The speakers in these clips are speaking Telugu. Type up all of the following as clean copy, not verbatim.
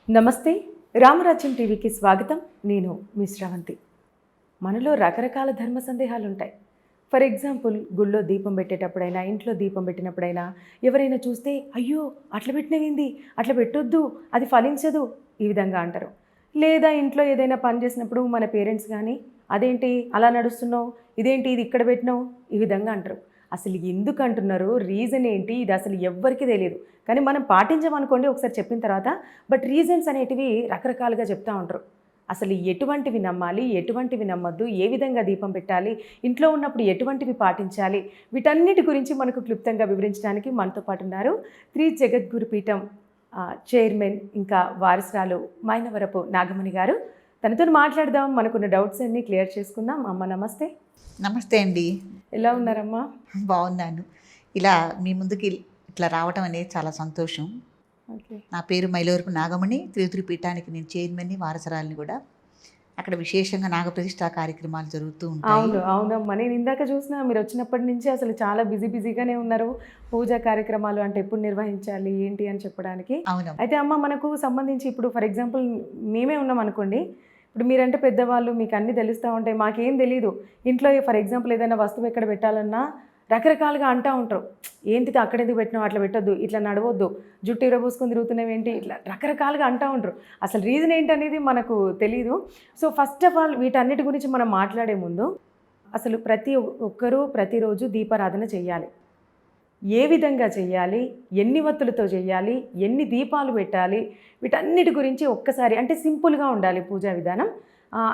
నమస్తే. రామరాజ్యం టీవీకి స్వాగతం. నేను మీ శ్రవంతి. మనలో రకరకాల ధర్మ సందేహాలుంటాయి. ఫర్ ఎగ్జాంపుల్, గుళ్ళో దీపం పెట్టేటప్పుడైనా, ఇంట్లో దీపం పెట్టినప్పుడైనా ఎవరైనా చూస్తే, అయ్యో అట్లా పెట్టినవింది, అట్లా పెట్టొద్దు, అది ఫలించదు, ఈ విధంగా అంటారు. లేదా ఇంట్లో ఏదైనా పని చేసినప్పుడు మన పేరెంట్స్ కానీ, అదేంటి అలా నడుస్తున్నావు, ఇదేంటి ఇది ఇక్కడ పెట్టినావు, ఈ విధంగా అంటారు. అసలు ఎందుకు అంటున్నారు, రీజన్ ఏంటి, ఇది అసలు ఎవ్వరికీ తెలియదు. కానీ మనం పాటించమనుకోండి ఒకసారి చెప్పిన తర్వాత, బట్ రీజన్స్ అనేటివి రకరకాలుగా చెప్తూ ఉంటారు. అసలు ఎటువంటివి నమ్మాలి, ఎటువంటివి నమ్మొద్దు, ఏ విధంగా దీపం పెట్టాలి, ఇంట్లో ఉన్నప్పుడు ఎటువంటివి పాటించాలి, వీటన్నిటి గురించి మనకు క్లుప్తంగా వివరించడానికి మనతో పాటు ఉన్నారు శ్రీ జగద్గురు పీఠం చైర్మన్ ఇంకా వారసురాలు మైనవరపు నాగమణి గారు. తనతో మాట్లాడదాం, మనకున్న డౌట్స్ అన్నీ క్లియర్ చేసుకుందాం. అమ్మ నమస్తే. నమస్తే అండి. ఎలా ఉన్నారమ్మా? బాగున్నాను. ఇలా మీ ముందుకి ఇట్లా రావటం అనేది చాలా సంతోషం. ఓకే. నా పేరు మైలవరపు నాగమణి. త్రిపురి పీఠానికి నేను చైర్మన్ని, వారసరాలని కూడా. అక్కడ విశేషంగా నాగప్రతిష్ఠా కార్యక్రమాలు జరుగుతూ ఉంటాయి. అవును అవునమ్మా, నేను ఇందాక చూసిన మీరు వచ్చినప్పటి నుంచి అసలు చాలా బిజీగానే ఉన్నారు. పూజా కార్యక్రమాలు అంటే ఎప్పుడు నిర్వహించాలి ఏంటి అని చెప్పడానికి. అవును. అయితే అమ్మ, మనకు సంబంధించి ఇప్పుడు ఫర్ ఎగ్జాంపుల్ మేమే ఉన్నాం అనుకోండి. ఇప్పుడు మీరంటే పెద్దవాళ్ళు, మీకు అన్నీ తెలుస్తూ ఉంటాయి, మాకేం తెలీదు. ఇంట్లో ఫర్ ఎగ్జాంపుల్ ఏదైనా వస్తువు ఎక్కడ పెట్టాలన్నా రకరకాలుగా అంటూ ఉంటారు. ఏంటిది అక్కడ ఎందుకు పెట్టినావు, అట్లా పెట్టొద్దు, ఇట్లా నడవద్దు, జుట్టు ఇరబోసుకొని తిరుగుతున్నావు ఏంటి, ఇట్లా రకరకాలుగా అంటూ ఉంటారు. అసలు రీజన్ ఏంటనేది మనకు తెలీదు. సో ఫస్ట్ ఆఫ్ ఆల్ వీటన్నిటి గురించి మనం మాట్లాడే ముందు, అసలు ప్రతి ఒక్కరూ ప్రతిరోజు దీపారాధన చేయాలి. ఏ విధంగా చేయాలి, ఎన్ని వత్తులతో చేయాలి, ఎన్ని దీపాలు పెట్టాలి, వీటన్నిటి గురించి ఒక్కసారి, అంటే సింపుల్గా ఉండాలి పూజా విధానం,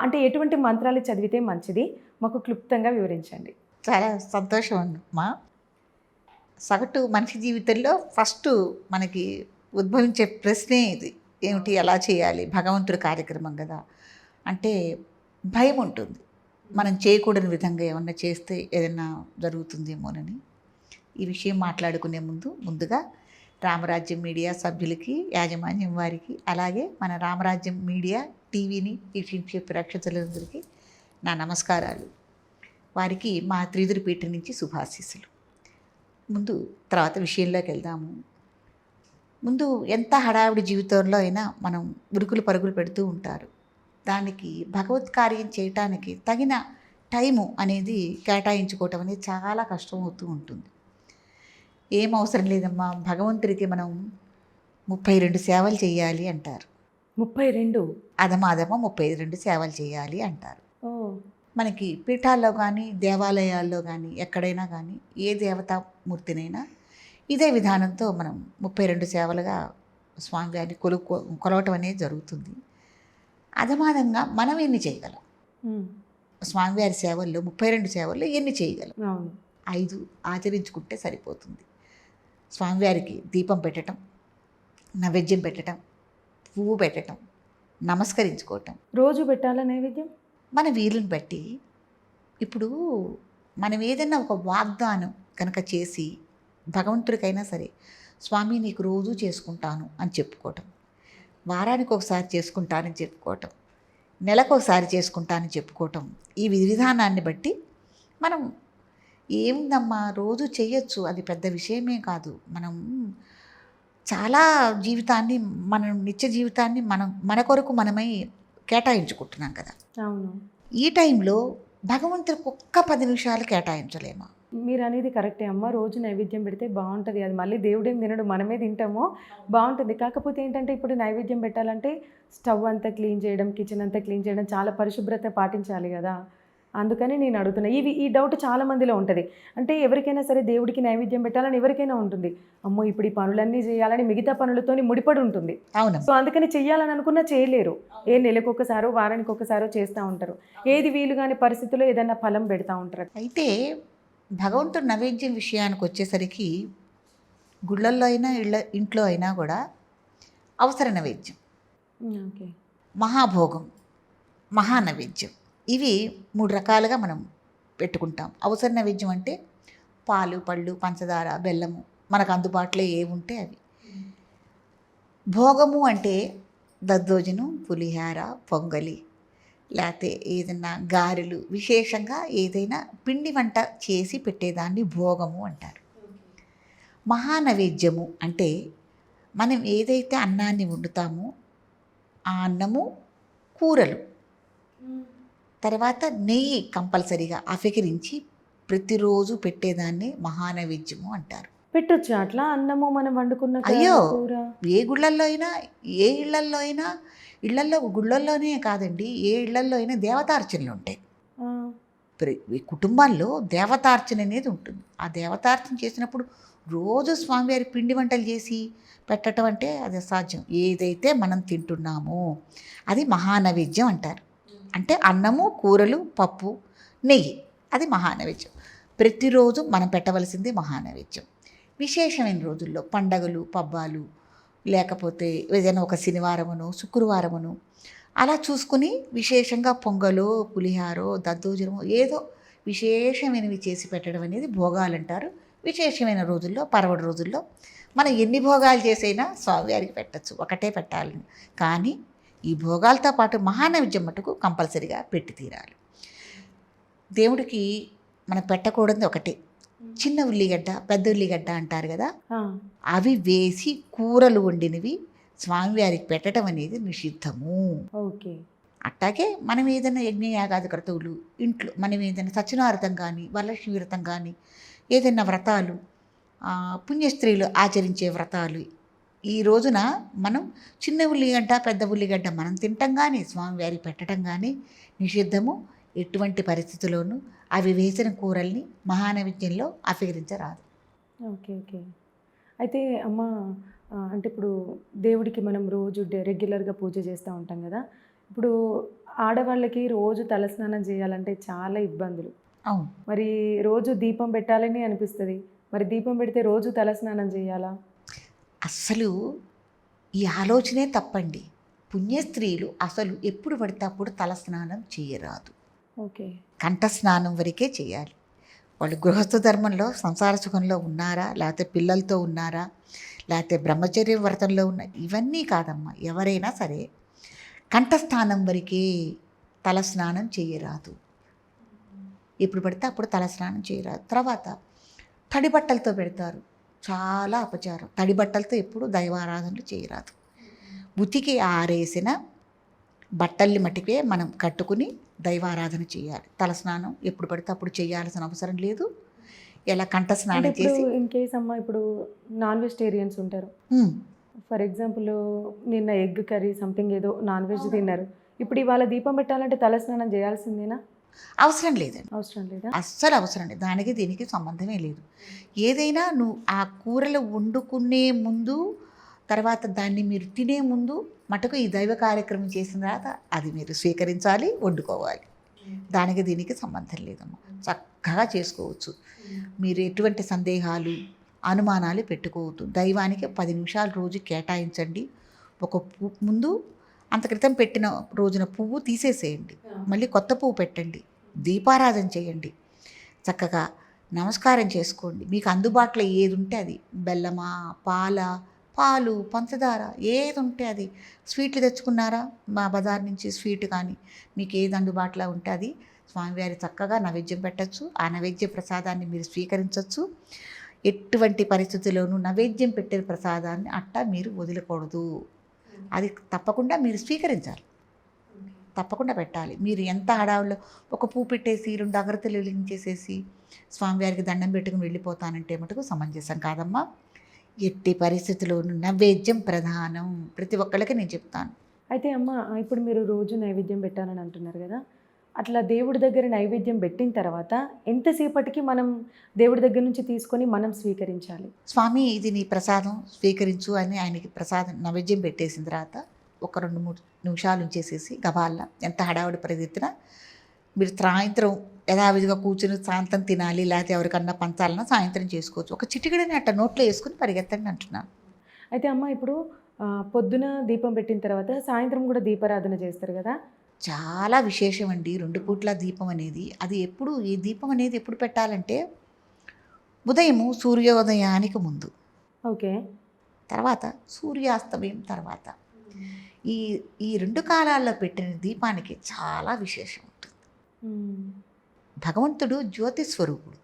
అంటే ఎటువంటి మంత్రాలు చదివితే మంచిది, మాకు క్లుప్తంగా వివరించండి. చాలా సంతోషం అమ్మా. సగటు మనిషి జీవితంలో ఫస్ట్ మనకి ఉద్భవించే ప్రశ్నే ఇది. ఏమిటి, ఎలా చేయాలి, భగవంతుడి కార్యక్రమం కదా అంటే భయం ఉంటుంది. మనం చేయకూడని విధంగా ఏమన్నా చేస్తే ఏదైనా జరుగుతుందేమోనని. ఈ విషయం మాట్లాడుకునే ముందుగా రామరాజ్యం మీడియా సభ్యులకి, యాజమాన్యం వారికి, అలాగే మన రామరాజ్యం మీడియా టీవీని వీక్షించే ప్రేక్షకులందరికీ నా నమస్కారాలు. వారికి మా త్రిపురి పీఠం నుంచి శుభాశీస్సులు. తర్వాత విషయంలోకి వెళ్దాము. ముందు ఎంత హడావిడి జీవితంలో అయినా మనం ఉరుకులు పరుగులు పెడుతూ ఉంటారు. దానికి భగవత్ కార్యం చేయటానికి తగిన టైము అనేది కేటాయించుకోవటం అనేది చాలా కష్టం అవుతూ ఉంటుంది. ఏం అవసరం లేదమ్మా, భగవంతుడికి మనం 32 సేవలు చేయాలి అంటారు. 32 అధమాధమ 32 సేవలు చేయాలి అంటారు. మనకి పీఠాల్లో కానీ, దేవాలయాల్లో కానీ, ఎక్కడైనా కానీ, ఏ దేవతామూర్తినైనా ఇదే విధానంతో మనం 32 సేవలుగా స్వామివారిని కొలవటం అనేది జరుగుతుంది. అధమానంగా మనం ఎన్ని చేయగలం? స్వామివారి సేవల్లో 32 సేవల్లో ఎన్ని చేయగలం? 5 ఆచరించుకుంటే సరిపోతుంది. స్వామివారికి దీపం పెట్టడం, నైవేద్యం పెట్టడం, పువ్వు పెట్టడం, నమస్కరించుకోవటం. రోజు పెట్టాలా నైవేద్యం? మన వీలుని బట్టి. ఇప్పుడు మనం ఏదైనా ఒక వాగ్దానం కనుక చేసి భగవంతుడికైనా సరే, స్వామి నీకు రోజు చేసుకుంటాను అని చెప్పుకోవటం, వారానికి ఒకసారి చేసుకుంటానని చెప్పుకోవటం, నెలకు ఒకసారి చేసుకుంటానని చెప్పుకోవటం, ఈ విధానాన్ని బట్టి మనం ఏముందమ్మా రోజు చేయొచ్చు, అది పెద్ద విషయమే కాదు. మనం చాలా జీవితాన్ని, మన నిత్య జీవితాన్ని మన కొరకు మనమై కేటాయించుకుంటున్నాం కదా. అవును. ఈ టైంలో భగవంతుడికి ఒక్క 10 నిమిషాలు కేటాయించలేమా? మీరు అనేది కరెక్టే అమ్మ. రోజు నైవేద్యం పెడితే బాగుంటుంది. అది మళ్ళీ దేవుడేం తినడు, మనమే తింటామో బాగుంటుంది. కాకపోతే ఏంటంటే ఇప్పుడు నైవేద్యం పెట్టాలంటే స్టవ్ అంతా క్లీన్ చేయడం, కిచెన్ అంతా క్లీన్ చేయడం, చాలా పరిశుభ్రత పాటించాలి కదా. అందుకని నేను అడుగుతున్నా. ఈ డౌట్ చాలా మందిలో ఉంటుంది. అంటే ఎవరికైనా సరే దేవుడికి నైవేద్యం పెట్టాలని ఎవరికైనా ఉంటుంది. అమ్మో ఇప్పుడు ఈ పనులన్నీ చేయాలని మిగతా పనులతోని ముడిపడి ఉంటుంది. అవును. సో అందుకని చెయ్యాలని అనుకున్నా చేయలేరు. నెలకు ఒకసారో వారానికి ఒకసారో చేస్తూ ఉంటారు. ఏది వీలు కాని పరిస్థితుల్లో ఏదైనా ఫలం పెడతా ఉంటారు. అయితే భగవంతుడు నైవేద్యం విషయానికి వచ్చేసరికి గుళ్ళల్లో అయినా ఇంట్లో అయినా కూడా అవసర నైవేద్యం, ఓకే, మహాభోగం, మహానైవేద్యం, ఇవి 3 రకాలుగా మనం పెట్టుకుంటాం. అవసర నైవేద్యం అంటే పాలు, పళ్ళు, పంచదార, బెల్లము మనకు అందుబాటులో ఏవి ఉంటే అవి. భోగము అంటే దద్దోజనం, పులిహార, పొంగలి, లేకపోతే ఏదైనా గారెలు, విశేషంగా ఏదైనా పిండి వంట చేసి పెట్టేదాన్ని భోగము అంటారు. మహానైవేద్యము అంటే మనం ఏదైతే అన్నాన్ని వండుతామో ఆ అన్నము, కూరలు, తర్వాత నెయ్యి కంపల్సరీగా అఫికరించి ప్రతిరోజు పెట్టేదాన్ని మహానైవేద్యము అంటారు. పెట్టొచ్చా అట్లా అన్నము మనం వండుకున్న అయ్యో, కూర? ఏ గుళ్ళల్లో అయినా, ఏ ఇళ్లల్లో అయినా, ఇళ్లల్లో గుళ్ళల్లోనే కాదండి, ఏ ఇళ్లల్లో అయినా దేవతార్చనలు ఉంటాయి. ఆ, ఈ కుటుంబాల్లో దేవతార్చన అనేది ఉంటుంది. ఆ దేవతార్చన చేసినప్పుడు రోజు స్వామివారి పిండి వంటలు చేసి పెట్టడం అంటే అది అసాధ్యం. ఏదైతే మనం తింటున్నామో అది మహానైవేద్యం అంటారు. అంటే అన్నము, కూరలు, పప్పు, నెయ్యి, అది మహానైవేద్యం. ప్రతిరోజు మనం పెట్టవలసింది మహానైవేద్యం. విశేషమైన రోజుల్లో పండగలు, పబ్బాలు, లేకపోతే ఏదైనా ఒక శనివారమును, శుక్రవారమును అలా చూసుకుని విశేషంగా పొంగలో, పులిహారో, దద్దోజనమో ఏదో విశేషమైనవి చేసి పెట్టడం అనేది భోగాలు అంటారు. విశేషమైన రోజుల్లో, పర్వడి రోజుల్లో మనం ఎన్ని భోగాలు చేసైనా స్వామివారికి పెట్టచ్చు, ఒకటే పెట్టాలని. కానీ ఈ భోగాలతో పాటు మహానైవేద్యం మటుకు కంపల్సరిగా పెట్టి తీరాలి. దేవుడికి మనం పెట్టకూడదు ఒకటే, చిన్న ఉల్లిగడ్డ, పెద్ద ఉల్లిగడ్డ అంటారు కదా, ఆ, అవి వేసి కూరలు వండినవి స్వామివారికి పెట్టడం అనేది నిషిద్ధము. ఓకే. అట్టాగే మనం ఏదైనా యజ్ఞయాగాది క్రతువులు ఇంట్లో, మనం ఏదైనా సత్యనావ్రతం కానీ, వరలక్ష్మి వ్రతం కానీ, ఏదైనా వ్రతాలు, పుణ్యస్త్రీలు ఆచరించే వ్రతాలు, ఈ రోజున మనం చిన్న ఉల్లిగడ్డ, పెద్ద ఉల్లిగడ్డ మనం తినటం కానీ, స్వామివారికి పెట్టడం కానీ నిషిద్ధము. ఎటువంటి పరిస్థితుల్లోనూ అవి వేసిన కూరల్ని మహానైవేద్యంలో అఫీకరించరాదు. Okay, okay. అయితే అమ్మ, అంటే ఇప్పుడు దేవుడికి మనం రోజు రెగ్యులర్గా పూజ చేస్తూ ఉంటాం కదా. ఇప్పుడు ఆడవాళ్ళకి రోజు తలస్నానం చేయాలంటే చాలా ఇబ్బందులు. అవును. మరి రోజు దీపం పెట్టాలని అనిపిస్తుంది. మరి దీపం పెడితే రోజు తలస్నానం చేయాలా? అస్సలు ఈ ఆలోచనే తప్పండి. పుణ్యస్త్రీలు అసలు ఎప్పుడు పడితే అప్పుడు తలస్నానం చేయరాదు. ఓకే. కంఠస్నానం వరకే చేయాలి. వాళ్ళు గృహస్థ ధర్మంలో, సంసార సుఖంలో ఉన్నారా, లేకపోతే పిల్లలతో ఉన్నారా, లేకపోతే బ్రహ్మచర్య వ్రతంలో ఉన్న, ఇవన్నీ కాదమ్మా. ఎవరైనా సరే కంఠస్నానం వరకే, తలస్నానం చేయరాదు. ఎప్పుడు పడితే అప్పుడు తలస్నానం చేయరాదు. తర్వాత తడి బట్టలతో పెడతారు, చాలా అపచారం. తడి బట్టలతో ఎప్పుడు దైవారాధనలు చేయరాదు. ఉతికి ఆరేసిన బట్టల్ని మటుకే మనం కట్టుకుని దైవారాధన చేయాలి. తలస్నానం ఎప్పుడు పడితే అప్పుడు చేయాల్సిన అవసరం లేదు. ఎలా కంఠస్నానం చేసి, ఇన్ కేస్ అమ్మ, ఇప్పుడు నాన్ వెజిటేరియన్స్ ఉంటారు. ఫర్ ఎగ్జాంపుల్ నిన్న ఎగ్ కర్రీ సంథింగ్ ఏదో నాన్ వెజ్ తిన్నారు. ఇప్పుడు ఇవాళ దీపం పెట్టాలంటే తలస్నానం చేయాల్సిందేనా? అవసరం లేదండి. అవసరం లేదా? అస్సలు అవసరం లేదు. దానికి దీనికి సంబంధమే లేదు. ఏదైనా నువ్వు ఆ కూరలు వండుకునే ముందు, తర్వాత దాన్ని మీరు తినే ముందు మటుకు ఈ దైవ కార్యక్రమం చేసిన తర్వాత అది మీరు స్వీకరించాలి, వండుకోవాలి. దానికి దీనికి సంబంధం లేదమ్మా. చక్కగా చేసుకోవచ్చు. మీరు ఎటువంటి సందేహాలు, అనుమానాలు పెట్టుకోవద్దు. దైవానికి 10 నిమిషాలు రోజు కేటాయించండి. ఒక ముందు అంత క్రితం పెట్టిన రోజున పువ్వు తీసేసేయండి, మళ్ళీ కొత్త పువ్వు పెట్టండి, దీపారాధన చేయండి, చక్కగా నమస్కారం చేసుకోండి. మీకు అందుబాటులో ఏది ఉంటే అది, బెల్లమా, పాలు, పంచదార, ఏది ఉంటే అది. స్వీట్లు తెచ్చుకున్నారా మా బజార్ నుంచి, స్వీట్ కానీ మీకు ఏది అందుబాటులో ఉంటే అది స్వామివారి చక్కగా నైవేద్యం పెట్టచ్చు. ఆ నైవేద్య ప్రసాదాన్ని మీరు స్వీకరించవచ్చు. ఎటువంటి పరిస్థితుల్లోనూ నైవేద్యం పెట్టిన ప్రసాదాన్ని అట్టా మీరు వదలకూడదు. అది తప్పకుండా మీరు స్వీకరించాలి, తప్పకుండా పెట్టాలి. మీరు ఎంత హడావుల్లో ఒక పువ్వు పెట్టేసి 2 అగరత్తులు వెలిగించేసేసి స్వామివారికి దండం పెట్టుకుని వెళ్ళిపోతానంటే మటుకు సమంజసం కాదమ్మా. ఎట్టి పరిస్థితుల్లోనూ నైవేద్యం ప్రధానం. ప్రతి ఒక్కళ్ళకి నేను చెప్తాను. అయితే అమ్మ, ఇప్పుడు మీరు రోజు నైవేద్యం పెట్టాలని అంటున్నారు కదా. అట్లా దేవుడి దగ్గర నైవేద్యం పెట్టిన తర్వాత ఎంతసేపటికి మనం దేవుడి దగ్గర నుంచి తీసుకొని మనం స్వీకరించాలి? స్వామి ఇది నీ ప్రసాదం స్వీకరించు అని ఆయనకి ప్రసాదం నైవేద్యం పెట్టేసిన తర్వాత ఒక 2-3 నిమిషాలు ఉంచేసేసి గబాల్లా, ఎంత హడావుడి పరిగెత్తినా మీరు సాయంత్రం యథావిధిగా కూర్చుని సాయంత్రం తినాలి, లేకపోతే ఎవరికన్నా పంచాలన్నా సాయంత్రం చేసుకోవచ్చు. ఒక చిటికెడని అట్ట నోట్లో వేసుకుని పరిగెత్తండి అంటున్నాను. అయితే అమ్మ, ఇప్పుడు పొద్దున దీపం పెట్టిన తర్వాత సాయంత్రం కూడా దీపారాధన చేస్తారు కదా. చాలా విశేషం అండి 2 పూట్ల దీపం అనేది. అది ఎప్పుడు, ఈ దీపం అనేది ఎప్పుడు పెట్టాలంటే ఉదయము సూర్యోదయానికి ముందు, ఓకే, తర్వాత సూర్యాస్తమయం తర్వాత. ఈ 2 కాలాల్లో పెట్టిన దీపానికి చాలా విశేషం ఉంటుంది. భగవంతుడు జ్యోతి స్వరూపుడు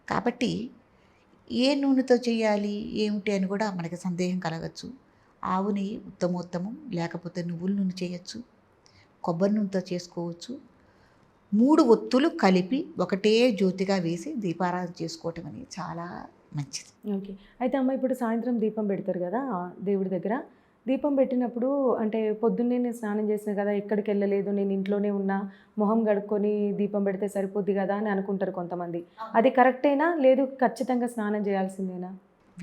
కాబట్టి ఏ నూనెతో చేయాలి ఏమిటి అని కూడా మనకి సందేహం కలగచ్చు. ఆవు నెయ్యి ఉత్తమోత్తమం, లేకపోతే నువ్వుల నూనె చేయొచ్చు, కొబ్బరి నూనెతో చేసుకోవచ్చు. 3 ఒత్తులు కలిపి ఒకటే జ్యోతిగా వేసి దీపారాధన చేసుకోవటం అనేది చాలా మంచిది. ఓకే. అయితే అమ్మ ఇప్పుడు సాయంత్రం దీపం పెడతారు కదా దేవుడి దగ్గర. దీపం పెట్టినప్పుడు అంటే పొద్దున్నే నేను స్నానం చేసినా కదా, ఎక్కడికి వెళ్ళలేదు, నేను ఇంట్లోనే ఉన్నా, మొహం కడుక్కొని దీపం పెడితే సరిపోద్ది కదా అని అనుకుంటారు కొంతమంది. అది కరెక్టేనా? లేదు ఖచ్చితంగా స్నానం చేయాల్సిందేనా?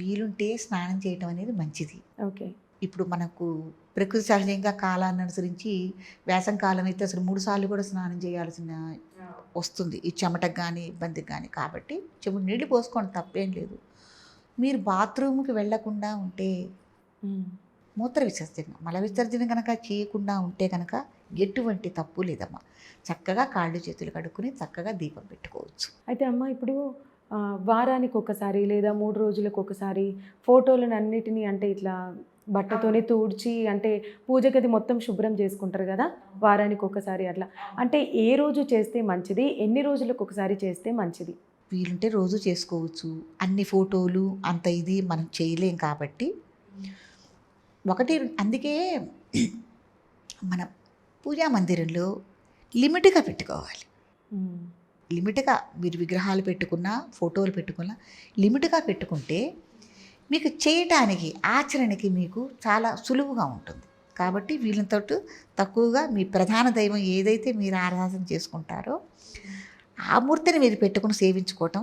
వీలుంటే స్నానం చేయటం అనేది మంచిది. ఓకే. ఇప్పుడు మనకు ప్రకృతి సహజంగా కాలాన్ని అనుసరించి వేసవి కాలం అయితే అసలు 3 సార్లు కూడా స్నానం చేయాల్సిన వస్తుంది, ఈ చెమటకు కానీ ఇబ్బందికి కానీ. కాబట్టి చెప్పుడు నీళ్ళు పోసుకోండి, తప్పేం లేదు. మీరు బాత్రూమ్కి వెళ్ళకుండా ఉంటే, హ్మ్. మూత్ర విసర్జన మల విసర్జన కనుక చేయకుండా ఉంటే కనుక ఎటువంటి తప్పు లేదమ్మా. చక్కగా కాళ్ళు చేతులు కడుక్కుని చక్కగా దీపం పెట్టుకోవచ్చు. అయితే అమ్మ ఇప్పుడు వారానికి ఒకసారి లేదా 3 రోజులకు ఒకసారి ఫోటోలను అన్నిటినీ అంటే ఇట్లా బట్టతోనే తుడిచి అంటే పూజ గది మొత్తం శుభ్రం చేసుకుంటారు కదా, వారానికి ఒకసారి అట్లా. అంటే ఏ రోజు చేస్తే మంచిది? ఎన్ని రోజులకు ఒకసారి చేస్తే మంచిది? వీలుంటే రోజు చేసుకోవచ్చు. అన్ని ఫోటోలు అంత ఇది మనం చేయలేం కాబట్టి ఒకటి అందుకే మన పూజా మందిరంలో లిమిట్గా పెట్టుకోవాలి. హ్మ్. లిమిట్గా మీరు విగ్రహాలు పెట్టుకున్నా, ఫోటోలు పెట్టుకున్నా లిమిట్గా పెట్టుకుంటే మీకు చేయటానికి, ఆచరణకి మీకు చాలా సులువుగా ఉంటుంది. కాబట్టి వీళ్ళతో తక్కువగా మీ ప్రధాన దైవం ఏదైతే మీరు ఆరాధన చేసుకుంటారో ఆ మూర్తిని మీరు పెట్టుకుని సేవించుకోవటం,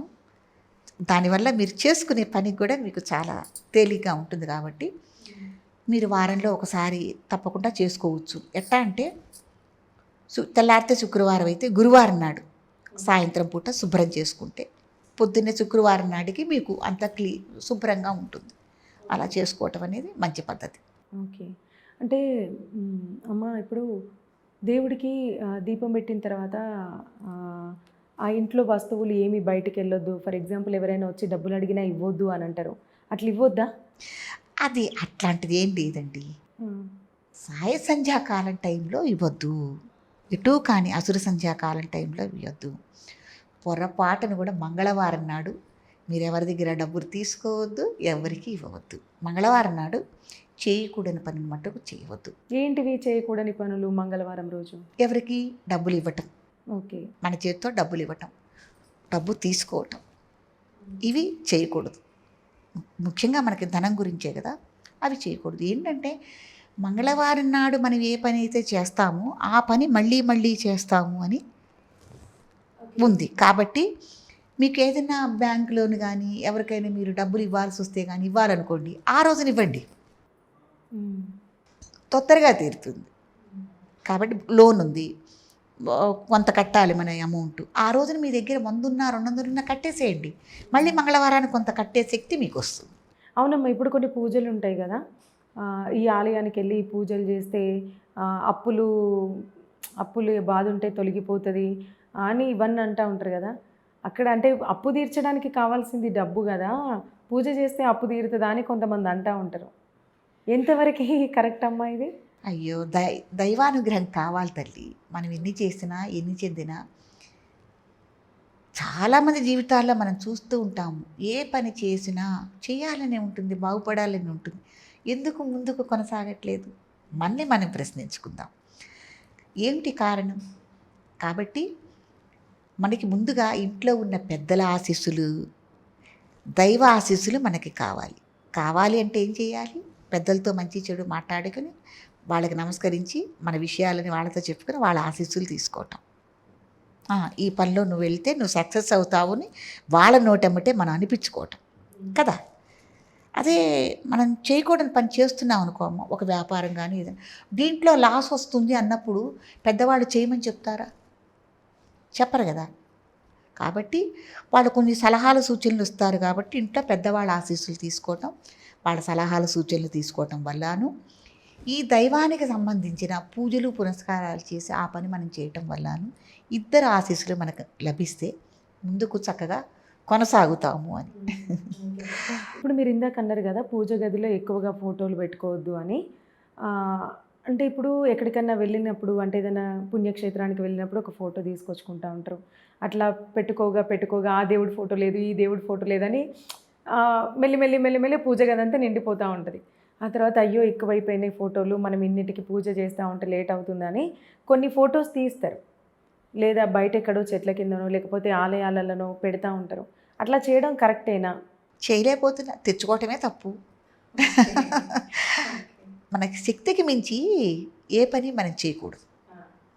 దానివల్ల మీరు చేసుకునే పనికి కూడా మీకు చాలా తేలిగ్గా ఉంటుంది. కాబట్టి మీరు వారంలో ఒకసారి తప్పకుండా చేసుకోవచ్చు. ఎట్లా అంటే తెల్లారితే శుక్రవారం అయితే గురువారం నాడు సాయంత్రం పూట శుభ్రం చేసుకుంటే పొద్దున్నే శుక్రవారం నాటికి మీకు అంత శుభ్రంగా ఉంటుంది. అలా చేసుకోవటం అనేది మంచి పద్ధతి. ఓకే. అంటే అమ్మ ఇప్పుడు దేవుడికి దీపం పెట్టిన తర్వాత ఆ ఇంట్లో వస్తువులు ఏమి బయటికి వెళ్ళొద్దు. ఫర్ ఎగ్జాంపుల్ ఎవరైనా వచ్చి డబ్బులు అడిగినా ఇవ్వద్దు అని అంటారు. అట్లా ఇవ్వద్దా? అది అట్లాంటిది ఏం లేదండి. సాయ సంధ్యాకాలం టైంలో ఇవ్వద్దు. ఎటూ కానీ అసుర సంధ్యాకాలం టైంలో ఇవ్వద్దు. పొరపాటును కూడా మంగళవారం నాడు మీరు ఎవరి దగ్గర డబ్బులు తీసుకోవద్దు, ఎవరికి ఇవ్వవద్దు. మంగళవారం నాడు చేయకూడని పని మట్టుకు చేయవద్దు. ఏంటివి చేయకూడని పనులు మంగళవారం రోజు? ఎవరికి డబ్బులు ఇవ్వటం, ఓకే, మన చేతితో డబ్బులు ఇవ్వటం, డబ్బు తీసుకోవటం, ఇవి చేయకూడదు. ముఖ్యంగా మనకి ధనం గురించే కదా, అవి చేయకూడదు. ఏంటంటే మంగళవారం నాడు మనం ఏ పని అయితే చేస్తామో ఆ పని మళ్ళీ మళ్ళీ చేస్తాము అని ఉంది. కాబట్టి మీకు ఏదైనా బ్యాంక్ లోన్ కానీ ఎవరికైనా మీరు డబ్బులు ఇవ్వాల్సి వస్తే కానీ ఇవ్వాలనుకోండి, ఆ రోజున ఇవ్వండి, తొందరగా తీరుతుంది. కాబట్టి లోన్ ఉంది, కొంత కట్టాలి మన అమౌంట్, ఆ రోజున మీ దగ్గర 100 ఉన్నా 200 ఉన్నా కట్టేసేయండి. మళ్ళీ మంగళవారానికి కొంత కట్టే శక్తి మీకు వస్తుంది. అవునమ్మా. ఇప్పుడు కొన్ని పూజలు ఉంటాయి కదా, ఈ ఆలయానికి వెళ్ళి పూజలు చేస్తే అప్పులు బాధ ఉంటే తొలగిపోతుంది అని ఇవన్నీ అంటూ ఉంటారు కదా. అక్కడ అంటే అప్పు తీర్చడానికి కావాల్సింది డబ్బు కదా, పూజ చేస్తే అప్పు తీరుతుందా అని కొంతమంది అంటూ ఉంటారు. ఎంతవరకు కరెక్ట్ అమ్మా ఇది? అయ్యో, దైవానుగ్రహం కావాలి తల్లి. మనం ఎన్ని చేసినా ఎన్ని చెందినా చాలామంది జీవితాల్లో మనం చూస్తూ ఉంటాము. ఏ పని చేసినా చేయాలని ఉంటుంది, బాగుపడాలని ఉంటుంది, ఎందుకు ముందుకు కొనసాగట్లేదు? మనం ప్రశ్నించుకుందాం, ఏమిటి కారణం? కాబట్టి మనకి ముందుగా ఇంట్లో ఉన్న పెద్దల ఆశీస్సులు, దైవ ఆశీస్సులు మనకి కావాలి అంటే ఏం చేయాలి? పెద్దలతో మంచి చెడు మాట్లాడుకొని వాళ్ళకి నమస్కరించి మన విషయాలని వాళ్ళతో చెప్పుకొని వాళ్ళ ఆశీస్సులు తీసుకోవటం. ఈ పనిలో నువ్వు వెళ్తే నువ్వు సక్సెస్ అవుతావు అని వాళ్ళ నోటమ్మటే మనం అనిపించుకోవటం కదా. అదే మనం చేయకూడని పని చేస్తున్నాం అనుకోమ్మ, ఒక వ్యాపారం కానీ ఏదైనా దీంట్లో లాస్ వస్తుంది అన్నప్పుడు పెద్దవాళ్ళు చేయమని చెప్తారా? చెప్పరు కదా. కాబట్టి వాళ్ళు కొన్ని సలహాలు సూచనలు ఇస్తారు. కాబట్టి ఇంట్లో పెద్దవాళ్ళ ఆశీస్సులు తీసుకోవటం, వాళ్ళ సలహాలు సూచనలు తీసుకోవటం వల్లను, ఈ దైవానికి సంబంధించిన పూజలు పునస్కారాలు చేసి ఆ పని మనం చేయటం వల్లను ఇద్దరు ఆశీస్సులు మనకు లభిస్తే ముందుకు చక్కగా కొనసాగుతాము అని. ఇప్పుడు మీరు ఇందాక అన్నారు కదా పూజ గదిలో ఎక్కువగా ఫోటోలు పెట్టుకోవద్దు అని. అంటే ఇప్పుడు ఎక్కడికన్నా వెళ్ళినప్పుడు అంటే ఏదైనా పుణ్యక్షేత్రానికి వెళ్ళినప్పుడు ఒక ఫోటో తీసుకొచ్చుకుంటూ ఉంటారు. అట్లా పెట్టుకోగా ఆ దేవుడి ఫోటో లేదు, ఈ దేవుడి ఫోటో లేదని మెల్లి పూజ గది అంతా నిండిపోతూ ఉంటుంది. ఆ తర్వాత అయ్యో ఎక్కువైపోయినాయి ఫోటోలు, మనం ఇన్నిటికి పూజ చేస్తూ ఉంటే లేట్ అవుతుందని కొన్ని ఫొటోస్ తీస్తారు, లేదా బయట ఎక్కడో చెట్ల కిందనో లేకపోతే ఆలయాలలోనో పెడతా ఉంటారు. అట్లా చేయడం కరెక్టేనా? చేయలేకపోతున్నా, తెచ్చుకోవటమే తప్పు. మనకి శక్తికి మించి ఏ పని మనం చేయకూడదు.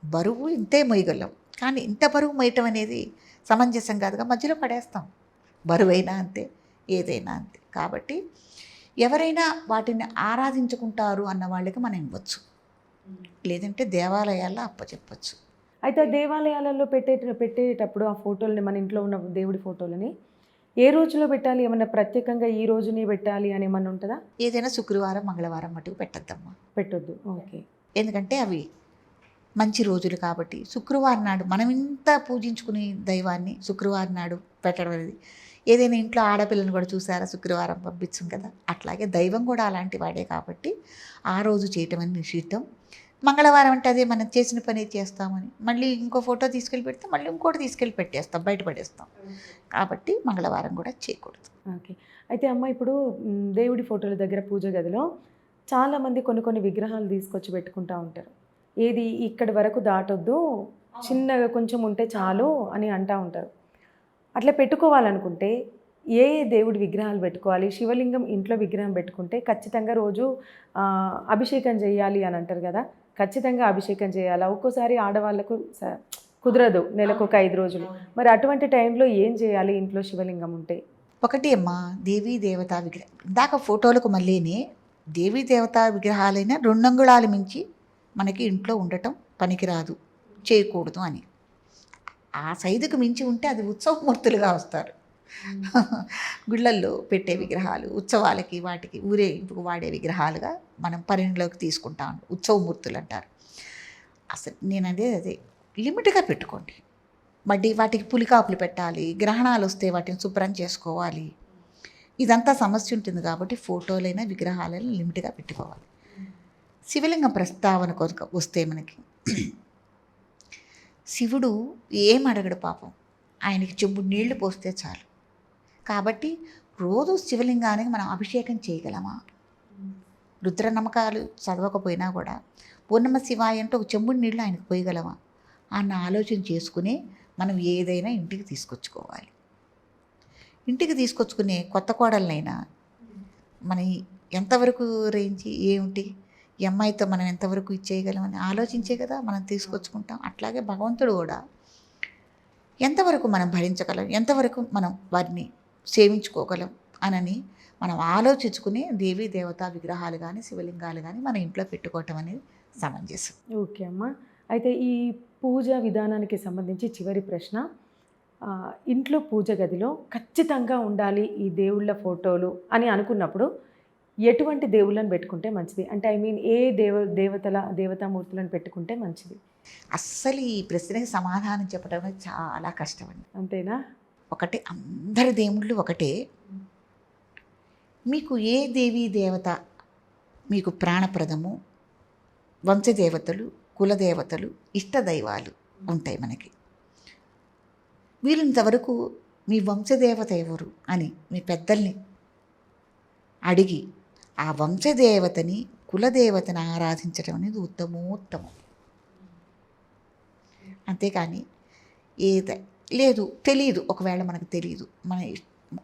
బరువు ఇంతే మోయగలం, కానీ ఇంత బరువు మోయటం అనేది సమంజసం కాదుగా, మధ్యలో పడేస్తాం. బరువైనా అంతే, ఏదైనా అంతే. కాబట్టి ఎవరైనా వాటిని ఆరాధించుకుంటారు అన్న వాళ్ళకి మనం ఇవ్వచ్చు, లేదంటే దేవాలయాల్లో అప్పచెప్పచ్చు. అయితే దేవాలయాలలో పెట్టేటప్పుడు ఆ ఫోటోలని, మన ఇంట్లో ఉన్న దేవుడి ఫోటోలని ఏ రోజులో పెట్టాలి? ఏమన్నా ప్రత్యేకంగా ఈ రోజునే పెట్టాలి అని ఏమన్నా ఉంటుందా? ఏదైనా శుక్రవారం, మంగళవారం మటుకు పెట్టద్దమ్మా. పెట్టొద్దు. ఓకే. ఎందుకంటే అవి మంచి రోజులు కాబట్టి. శుక్రవారం నాడు మనం ఇంత పూజించుకునే దైవాన్ని శుక్రవారం నాడు పెట్టడం అనేది, ఏదైనా ఇంట్లో ఆడపిల్లని కూడా చూసారా శుక్రవారం పంపించం కదా, అట్లాగే దైవం కూడా అలాంటి వాడే కాబట్టి ఆ రోజు చేయటం అని నిషిద్ధం. మంగళవారం అంటే అదే మనం చేసిన పని చేస్తామని మళ్ళీ ఇంకో ఫోటో తీసుకెళ్ళి పెడితే మళ్ళీ ఇంకోటి తీసుకెళ్ళి పెట్టేస్తాం, బయటపడేస్తాం. కాబట్టి మంగళవారం కూడా చేయకూడదు. ఓకే. అయితే అమ్మ ఇప్పుడు దేవుడి ఫోటోల దగ్గర పూజ గదిలో చాలామంది కొన్ని కొన్ని విగ్రహాలు తీసుకొచ్చి పెట్టుకుంటూ ఉంటారు. ఏది ఇక్కడి వరకు దాటొద్దు, చిన్నగా కొంచెం ఉంటే చాలు అని అంటూ ఉంటారు. అట్లా పెట్టుకోవాలనుకుంటే ఏ ఏ దేవుడి విగ్రహాలు పెట్టుకోవాలి? శివలింగం ఇంట్లో విగ్రహం పెట్టుకుంటే ఖచ్చితంగా రోజు అభిషేకం చేయాలి అని అంటారు కదా, ఖచ్చితంగా అభిషేకం చేయాలా? ఒక్కోసారి ఆడవాళ్ళకు కుదరదు, నెలకు ఒక 5 రోజులు. మరి అటువంటి టైంలో ఏం చేయాలి ఇంట్లో శివలింగం ఉంటే? ఒకటి అమ్మా, దేవీ దేవతా విగ్రహం. ఇందాక ఫోటోలకు మళ్ళీనే దేవీ దేవతా విగ్రహాలైన 2 అంగుళాలు మించి మనకి ఇంట్లో ఉండటం పనికిరాదు, చేయకూడదు అని. ఆ సైజుకు మించి ఉంటే అది ఉత్సవమూర్తులుగా వస్తారు. గుళ్ళల్లో పెట్టే విగ్రహాలు ఉత్సవాలకి వాటికి ఊరేగింపుకు వాడే విగ్రహాలుగా మనం పరిగణలోకి తీసుకుంటాం, ఉత్సవమూర్తులు అంటారు. అసలు నేనదే అదే లిమిట్గా పెట్టుకోండి. మళ్ళీ వాటికి పులికాపులు పెట్టాలి, గ్రహణాలు వస్తే వాటిని శుభ్రం చేసుకోవాలి, ఇదంతా సమస్య ఉంటుంది. కాబట్టి ఫోటోలైనా విగ్రహాలైనా లిమిట్గా పెట్టుకోవాలి. శివలింగం ప్రస్తావన కొరకు వస్తే మనకి శివుడు ఏం అడగడు పాపం, ఆయనకి చెంబు నీళ్లు పోస్తే చాలు. కాబట్టి రోజు శివలింగానికి మనం అభిషేకం చేయగలమా? రుద్ర నమ్మకాలు చదవకపోయినా కూడా పూర్ణమ శివాయ అంటే ఒక చెంబుడు నీళ్ళు ఆయనకు పోయగలమా అన్న ఆలోచన చేసుకుని మనం ఏదైనా ఇంటికి తీసుకొచ్చుకోవాలి. ఇంటికి తీసుకొచ్చుకునే కొత్త కోడలనైనా మన ఎంతవరకు రేంజ్ ఏమిటి, ఈ అమ్మాయితో మనం ఎంతవరకు ఇచ్చేయగలమని ఆలోచించే కదా మనం తీసుకొచ్చుకుంటాం. అట్లాగే భగవంతుడు కూడా ఎంతవరకు మనం భరించగలం, ఎంతవరకు మనం వారిని సేవించుకోగలం అనని మనం ఆలోచించుకుని దేవీ దేవతా విగ్రహాలు కానీ శివలింగాలు కానీ మన ఇంట్లో పెట్టుకోవటం అనేది సమంజసం. ఓకే అమ్మ. అయితే ఈ పూజా విధానానికి సంబంధించి చివరి ప్రశ్న, ఇంట్లో పూజ గదిలో ఖచ్చితంగా ఉండాలి ఈ దేవుళ్ళ ఫోటోలు అని అనుకున్నప్పుడు ఎటువంటి దేవుళ్ళని పెట్టుకుంటే మంచిది? అంటే ఐ మీన్ ఏ దేవతామూర్తులను పెట్టుకుంటే మంచిది? అస్సలు ఈ ప్రశ్నకి సమాధానం చెప్పడం చాలా కష్టమండి. అంతేనా? ఒకటే, అందరి దేవుళ్ళు ఒకటే. మీకు ఏ దేవీ దేవత మీకు ప్రాణప్రదము, వంశదేవతలు, కులదేవతలు, ఇష్టదైవాలు ఉంటాయి మనకి. వీళ్ళంతవరకు మీ వంశదేవత ఎవరు అని మీ పెద్దల్ని అడిగి ఆ వంశదేవతని, కులదేవతని ఆరాధించడం అనేది ఉత్తమోత్తమం. అంతేకాని లేదు తెలియదు, ఒకవేళ మనకు తెలియదు మన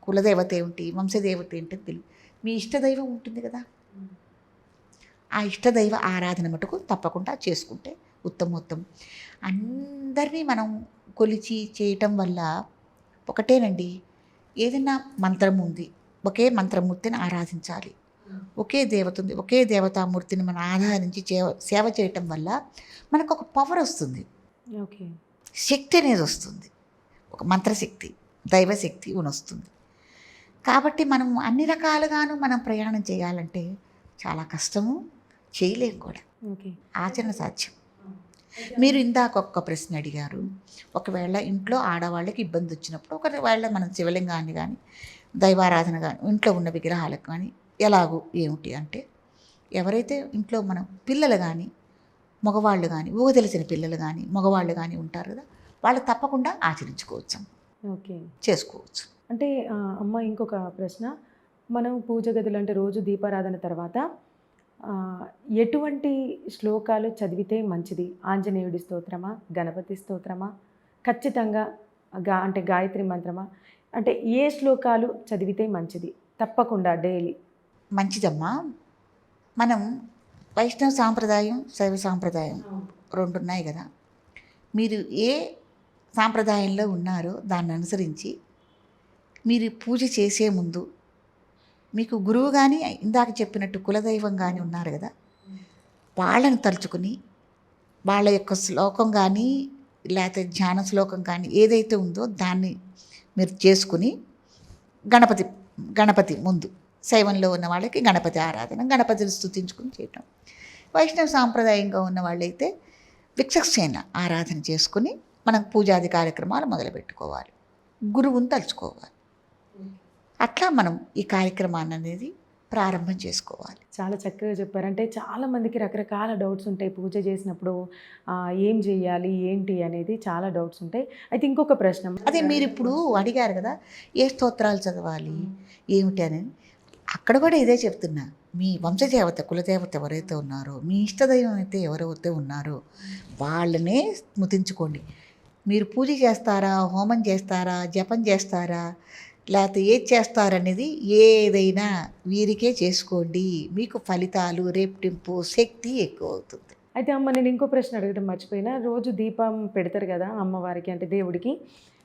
కులదేవత ఏమిటి, వంశదేవత ఏంటని తెలియదు, మీ ఇష్టదైవం ఉంటుంది కదా, ఆ ఇష్టదైవ ఆరాధన మటుకు తప్పకుండా చేసుకుంటే ఉత్తమోత్తమం. అందరినీ మనం కొలిచి చేయటం వల్ల ఒకటేనండి, ఏదైనా మంత్రం ఉంది, ఒకే మంత్రమూర్తిని ఆరాధించాలి, ఒకే దేవత ఉంది, ఒకే దేవతామూర్తిని మనం ఆరాధించి సేవ చేయటం వల్ల మనకు ఒక పవర్ వస్తుంది, ఓకే, శక్తి అనేది వస్తుంది, ఒక మంత్రశక్తి, దైవశక్తి వస్తుంది. కాబట్టి మనం అన్ని రకాలుగాను మనం ప్రయాణం చేయాలంటే చాలా కష్టము, చేయలేము కూడా, ఓకే, ఆచరణ సాధ్యం. మీరు ఇందాక ఒక్క ప్రశ్న అడిగారు, ఒకవేళ ఇంట్లో ఆడవాళ్ళకి ఇబ్బంది వచ్చినప్పుడు ఒకవేళ మనం శివలింగాన్ని కానీ దైవారాధన కానీ ఇంట్లో ఉన్న విగ్రహాలకు కానీ ఎలాగూ ఏమిటి అంటే, ఎవరైతే ఇంట్లో మనం పిల్లలు కానీ మగవాళ్ళు కానీ తెలిసిన పిల్లలు కానీ మగవాళ్ళు కానీ ఉంటారు కదా, వాళ్ళు తప్పకుండా ఆచరించుకోవచ్చు, ఓకే, చేసుకోవచ్చు. అంటే అమ్మ ఇంకొక ప్రశ్న, మనం పూజ గదులు అంటే రోజు దీపారాధన తర్వాత ఆ, ఎటువంటి శ్లోకాలు చదివితే మంచిది? ఆంజనేయుడి స్తోత్రమా, గణపతి స్తోత్రమా, ఖచ్చితంగా అంటే గాయత్రి మంత్రమా? అంటే ఏ శ్లోకాలు చదివితే మంచిది తప్పకుండా డైలీ? మంచిదమ్మా. మనం వైష్ణవ సాంప్రదాయం, శైవ సాంప్రదాయం రెండు ఉన్నాయి కదా. మీరు ఏ సాంప్రదాయంలో ఉన్నారో దాన్ని అనుసరించి మీరు పూజ చేసే ముందు మీకు గురువు కానీ, ఇందాక చెప్పినట్టు కులదైవం కానీ ఉన్నారు కదా, వాళ్ళని తలుచుకుని వాళ్ళ యొక్క శ్లోకం కానీ లేకపోతే ధ్యాన శ్లోకం కానీ ఏదైతే ఉందో దాన్ని మీరు చేసుకుని గణపతి గణపతి ముందు, శైవంలో ఉన్న వాళ్ళకి గణపతి ఆరాధన, గణపతిని స్తుతించుకుని చేయటం. వైష్ణవ సాంప్రదాయంగా ఉన్న వాళ్ళైతే విచక్షణ ఆరాధన చేసుకుని మనం పూజాది కార్యక్రమాలు మొదలుపెట్టుకోవాలి, గురువుని తలుచుకోవాలి. అట్లా మనం ఈ కార్యక్రమాన్ని అనేది ప్రారంభం చేసుకోవాలి. చాలా చక్కగా చెప్పారు. అంటే చాలామందికి రకరకాల డౌట్స్ ఉంటాయి పూజ చేసినప్పుడు. ఏం చేయాలి ఏంటి అనేది చాలా డౌట్స్ ఉంటాయి. అయితే ఇంకొక ప్రశ్న, అదే మీరు ఇప్పుడు అడిగారు కదా, ఏ స్తోత్రాలు చదవాలి ఏమిటి అని. అక్కడ కూడా ఇదే చెప్తున్నా. మీ వంశదేవత, కులదేవత ఎవరైతే ఉన్నారో, మీ ఇష్టదైవం అయితే ఎవరైతే ఉన్నారో వాళ్ళనే స్మృతించుకోండి. మీరు పూజ చేస్తారా, హోమం చేస్తారా, జపం చేస్తారా, లేకపోతే ఏది చేస్తారనేది ఏదైనా వీరికే చేసుకోండి. మీకు ఫలితాలు రేపటింపు శక్తి ఎక్కువ అవుతుంది. అయితే అమ్మ నేను ఇంకో ప్రశ్న అడగడం మర్చిపోయినా. రోజు దీపం పెడతారు కదా అమ్మవారికి, అంటే దేవుడికి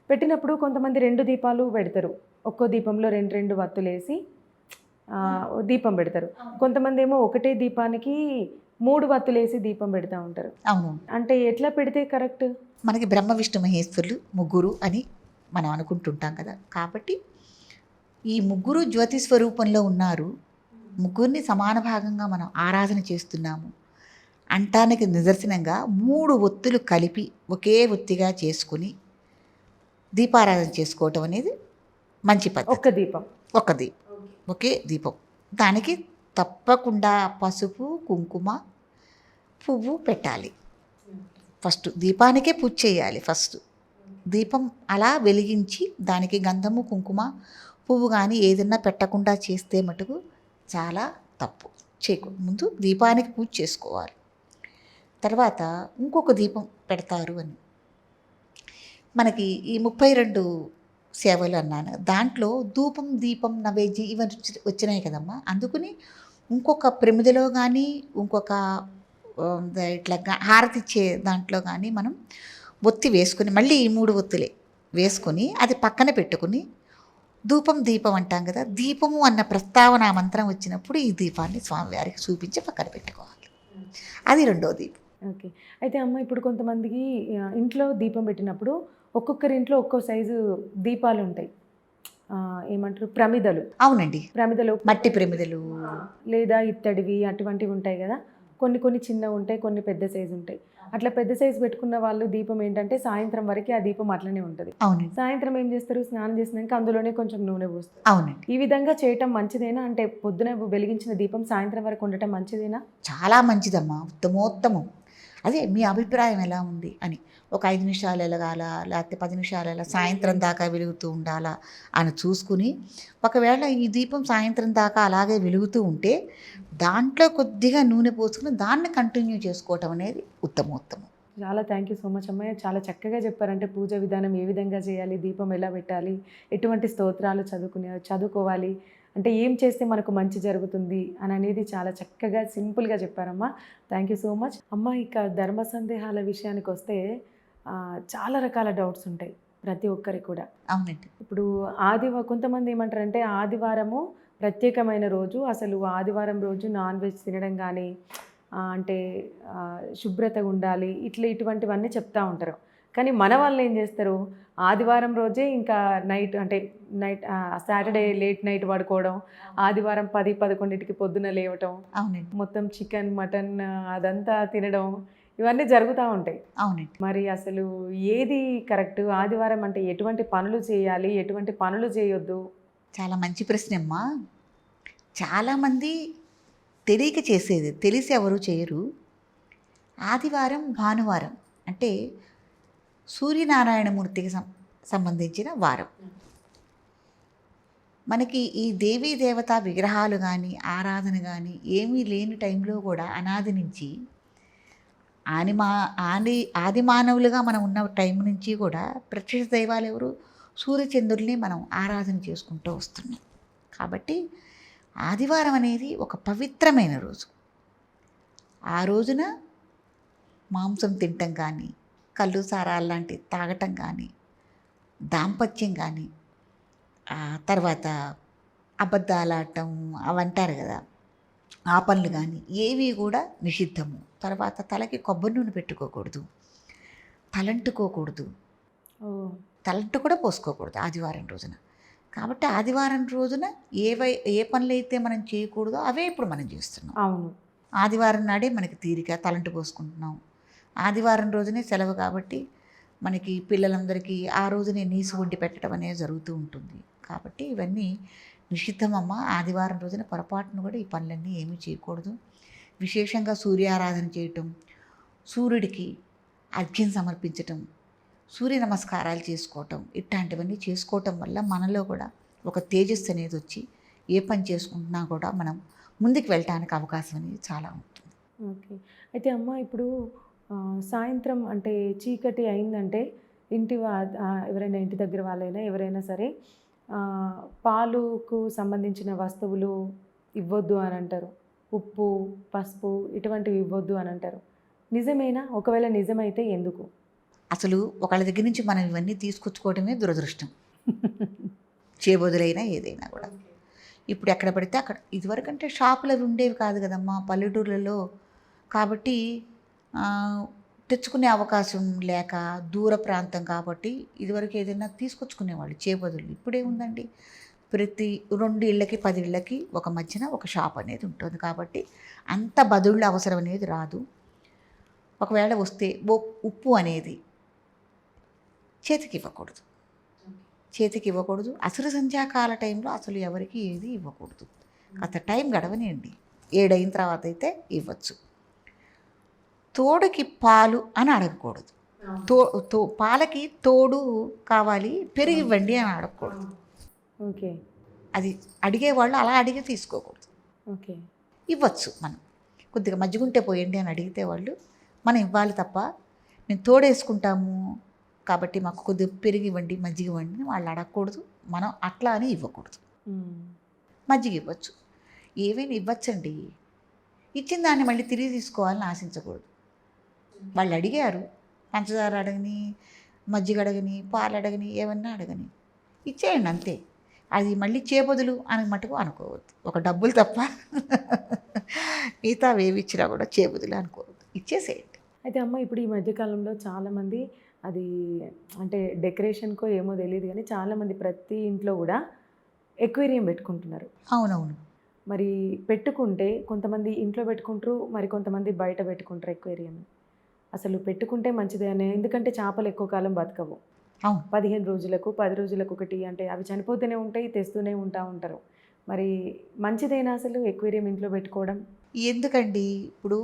పెట్టినప్పుడు కొంతమంది 2 దీపాలు పెడతారు. ఒక్కో దీపంలో 2 వత్తులేసి దీపం పెడతారు. కొంతమంది ఏమో ఒకటే దీపానికి 3 వత్తులేసి దీపం పెడతా ఉంటారు. అవును, అంటే ఎట్లా పెడితే కరెక్ట్? మనకి బ్రహ్మ విష్ణు మహేశ్వరులు ముగ్గురు అని మనం అనుకుంటుంటాం కదా. కాబట్టి ఈ ముగ్గురు జ్యోతి స్వరూపంలో ఉన్నారు. ముగ్గురిని సమాన భాగంగా మనం ఆరాధన చేస్తున్నాము అంటానికి నిదర్శనంగా 3 ఒత్తులు కలిపి ఒకే ఒత్తిగా చేసుకుని దీపారాధన చేసుకోవటం అనేది మంచి పద్ధతి. ఒకే దీపం, దానికి తప్పకుండా పసుపు, కుంకుమ, పువ్వు పెట్టాలి. ఫస్ట్ దీపానికే పూజ చేయాలి. ఫస్ట్ దీపం అలా వెలిగించి దానికి గంధము, కుంకుమ, పువ్వు కానీ ఏదన్నా పెట్టకుండా చేస్తే మటుకు చాలా తప్పు. ముందు దీపానికి పూజ చేసుకోవాలి. తర్వాత ఇంకొక దీపం పెడతారు అని మనకి ఈ 32 సేవలు అన్నాను. దాంట్లో ధూపం, దీపం, నైవేద్యం ఇవన్నీ వచ్చినాయి కదమ్మా. అందుకని ఇంకొక ప్రమిదలో కానీ ఇంకొక ఇట్లా హారతి ఇచ్చే దాంట్లో కానీ మనం ఒత్తి వేసుకుని, మళ్ళీ ఈ 3 ఒత్తులే వేసుకొని అది పక్కన పెట్టుకుని, ధూపం దీపం అంటాం కదా, దీపము అన్న ప్రస్తావన మంత్రం వచ్చినప్పుడు ఈ దీపాన్ని స్వామివారికి చూపించి పక్కన పెట్టుకోవాలి. అది 2వ దీపం. ఓకే. అయితే అమ్మ ఇప్పుడు కొంతమందికి ఇంట్లో దీపం పెట్టినప్పుడు ఒక్కొక్కరి ఇంట్లో ఒక్కో సైజు దీపాలు ఉంటాయి. ఏమంటారు, ప్రమిదలు. అవునండి, ప్రమిదలు, మట్టి ప్రమిదలు లేదా ఇత్తడివి అటువంటివి ఉంటాయి కదా. కొన్ని చిన్నవి ఉంటాయి, కొన్ని పెద్ద సైజు ఉంటాయి. అట్లా పెద్ద సైజు పెట్టుకున్న వాళ్ళు దీపం ఏంటంటే సాయంత్రం వరకు ఆ దీపం అట్లనే ఉంటుంది. అవునండి. సాయంత్రం ఏం చేస్తారు, స్నానం చేసినాక అందులోనే కొంచెం నూనె పోస్తారు. అవునండి. ఈ విధంగా చేయటం మంచిదేనా? అంటే పొద్దున వెలిగించిన దీపం సాయంత్రం వరకు ఉండటం మంచిదేనా? చాలా మంచిదమ్మా, ఉత్తమోత్తమం. అదే మీ అభిప్రాయం ఎలా ఉంది అని. ఒక 5 నిమిషాలు వెలగాల, లేకపోతే 10 నిమిషాలు ఎలా, సాయంత్రం దాకా వెలుగుతూ ఉండాలా అని చూసుకుని, ఒకవేళ ఈ దీపం సాయంత్రం దాకా అలాగే వెలుగుతూ ఉంటే దాంట్లో కొద్దిగా నూనె పోసుకుని దాన్ని కంటిన్యూ చేసుకోవటం అనేది ఉత్తమోత్తమం. చాలా థ్యాంక్ యూ సో మచ్ అమ్మాయి. చాలా చక్కగా చెప్పారంటే పూజ విధానం ఏ విధంగా చేయాలి, దీపం ఎలా పెట్టాలి, ఎటువంటి స్తోత్రాలు చదువుకోవాలి, అంటే ఏం చేస్తే మనకు మంచి జరుగుతుంది అని అనేది చాలా చక్కగా సింపుల్గా చెప్పారమ్మా. థ్యాంక్ యూ సో మచ్ అమ్మ. ఇక ధర్మ సందేహాల విషయానికి వస్తే చాలా రకాల డౌట్స్ ఉంటాయి ప్రతి ఒక్కరికి కూడా. అవునండి. ఇప్పుడు కొంతమంది ఏమంటారంటే ఆదివారము ప్రత్యేకమైన రోజు, అసలు ఆదివారం రోజు నాన్ వెజ్ తినడం కానీ, అంటే శుభ్రతగా ఉండాలి, ఇటువంటివన్నీ చెప్తూ ఉంటారు. కానీ మన వాళ్ళు ఏం చేస్తారు, ఆదివారం రోజే ఇంకా నైట్ సాటర్డే లేట్ నైట్ పడుకోవడం, ఆదివారం 10-11కి పొద్దున లేవటం, అవునండి, మొత్తం చికెన్ మటన్ అదంతా తినడం, ఇవన్నీ జరుగుతూ ఉంటాయి. అవునండి. మరి అసలు ఏది కరెక్ట్? ఆదివారం అంటే ఎటువంటి పనులు చేయాలి, ఎటువంటి పనులు చేయొద్దు? చాలా మంచి ప్రశ్న అమ్మా. చాలామంది తెలియక చేసేది, తెలిసి ఎవరు చేయరు. ఆదివారం, భానువారం అంటే సూర్యనారాయణమూర్తికి సంబంధించిన వారం. మనకి ఈ దేవీ దేవతా విగ్రహాలు కానీ ఆరాధన కానీ ఏమీ లేని టైంలో కూడా అనాది నుంచి ఆది మానవులుగా మనం ఉన్న టైం నుంచి కూడా ప్రత్యక్ష దైవాలు ఎవరు? సూర్యచంద్రుల్ని మనం ఆరాధన చేసుకుంటూ వస్తున్నాం. కాబట్టి ఆదివారం అనేది ఒక పవిత్రమైన రోజు. ఆ రోజున మాంసం తినటం కానీ, కళ్ళు సారాలు లాంటివి తాగటం కానీ, దాంపత్యం కానీ, తర్వాత అబద్ధాలాడటం అవంటారు కదా, ఆ పనులు కానీ ఏవి కూడా నిషిద్ధము. తర్వాత తలకి కొబ్బరి నూనె పెట్టుకోకూడదు, తలంటుకోకూడదు, తలంటు కూడా పోసుకోకూడదు ఆదివారం రోజున. కాబట్టి ఆదివారం రోజున ఏ పనులు అయితే మనం చేయకూడదో అవే ఇప్పుడు మనం చేస్తున్నాం. అవును, ఆదివారం నాడే మనకి తీరిక తలంటు పోసుకుంటున్నాం. ఆదివారం రోజునే సెలవు కాబట్టి మనకి పిల్లలందరికీ ఆ రోజునే నీసు వండి పెట్టడం అనేది జరుగుతూ ఉంటుంది. కాబట్టి ఇవన్నీ నిషిద్ధమమ్మ. ఆదివారం రోజున పొరపాటును కూడా ఈ పనులన్నీ ఏమీ చేయకూడదు. విశేషంగా సూర్యారాధన చేయటం, సూర్యుడికి అర్ఘ్యం సమర్పించటం, సూర్య నమస్కారాలు చేసుకోవటం, ఇట్లాంటివన్నీ చేసుకోవటం వల్ల మనలో కూడా ఒక తేజస్సు అనేది వచ్చి ఏ పని చేసుకుంటున్నా కూడా మనం ముందుకు వెళ్ళటానికి అవకాశం అనేది చాలా ఉంటుంది. ఓకే. అయితే అమ్మ ఇప్పుడు సాయంత్రం అంటే చీకటి అయిందంటే ఎవరైనా ఇంటి దగ్గర వాళ్ళైనా ఎవరైనా సరే పాలుకు సంబంధించిన వస్తువులు ఇవ్వద్దు అని అంటారు. ఉప్పు, పసుపు ఇటువంటివి ఇవ్వద్దు అని అంటారు. నిజమేనా? ఒకవేళ నిజమైతే ఎందుకు? అసలు ఒకళ్ళ దగ్గర నుంచి మనం ఇవన్నీ తీసుకొచ్చుకోవడమే దురదృష్టం. చేయబోదులైనా ఏదైనా కూడా ఇప్పుడు ఎక్కడ పడితే అక్కడ. ఇదివరకంటే షాపులు అవి ఉండేవి కాదు కదమ్మా పల్లెటూర్లలో. కాబట్టి తెచ్చుకునే అవకాశం లేక దూర ప్రాంతం కాబట్టి ఇదివరకు ఏదైనా తీసుకొచ్చుకునేవాళ్ళు చేయబదులు. ఇప్పుడే ఉందండి, ప్రతి 2 ఇళ్ళకి 10 ఇళ్ళకి ఒక మధ్యన ఒక షాప్ అనేది ఉంటుంది. కాబట్టి అంత బదుళ్ళు అవసరం అనేది రాదు. ఒకవేళ వస్తే ఉప్పు అనేది చేతికి ఇవ్వకూడదు. అసలు సంధ్యాకాల టైంలో అసలు ఎవరికి ఏది ఇవ్వకూడదు. అంత టైం గడవనియండి, 7 అయిన తర్వాత అయితే ఇవ్వచ్చు. తోడుకి పాలు అని అడగకూడదు. పాలకి తోడు కావాలి, పెరుగు ఇవ్వండి అని అడగకూడదు. ఓకే. అది అడిగేవాళ్ళు అలా అడిగి తీసుకోకూడదు. ఓకే. ఇవ్వచ్చు. మనం కొద్దిగా మజ్జిగుంటే పోయండి అని అడిగితే వాళ్ళు మనం ఇవ్వాలి తప్ప మేము తోడేసుకుంటాము కాబట్టి మాకు కొద్దిగా పెరుగు ఇవ్వండి, మజ్జిగ ఇవ్వండి అని వాళ్ళు అడగకూడదు. మనం అట్లా అని ఇవ్వకూడదు. మజ్జిగ ఇవ్వచ్చు, ఏవైనా ఇవ్వచ్చండి. ఇచ్చిన దాన్ని మళ్ళీ తిరిగి తీసుకోవాలని ఆశించకూడదు. వాళ్ళు అడిగారు, పంచదార అడగని, మజ్జిగ అడగని, పాలు అడగని, ఏమన్నా అడగని ఇచ్చేయండి అంతే. అది మళ్ళీ చేబదులు అని మటుకు అనుకోవద్దు. ఒక డబ్బులు తప్ప మిగతా వేవి ఇచ్చినా కూడా చేబదులు అనుకోవద్దు, ఇచ్చేసేయండి. అయితే అమ్మ ఇప్పుడు ఈ మధ్యకాలంలో చాలామంది అది అంటే డెకరేషన్కో ఏమో తెలియదు కానీ చాలామంది ప్రతి ఇంట్లో కూడా ఎక్వేరియం పెట్టుకుంటున్నారు. అవునవును. మరి పెట్టుకుంటే కొంతమంది ఇంట్లో పెట్టుకుంటారు, మరి కొంతమంది బయట పెట్టుకుంటారు ఎక్వేరియం. అసలు పెట్టుకుంటే మంచిదే అని, ఎందుకంటే చేపలు ఎక్కువ కాలం బతకవు. 15 రోజులకు 10 రోజులకు ఒకటి అంటే అవి చనిపోతూనే ఉంటాయి, తెస్తూనే ఉంటారు. మరి మంచిదేనా అసలు ఎక్వేరియం ఇంట్లో పెట్టుకోవడం? ఎందుకండి, ఇప్పుడు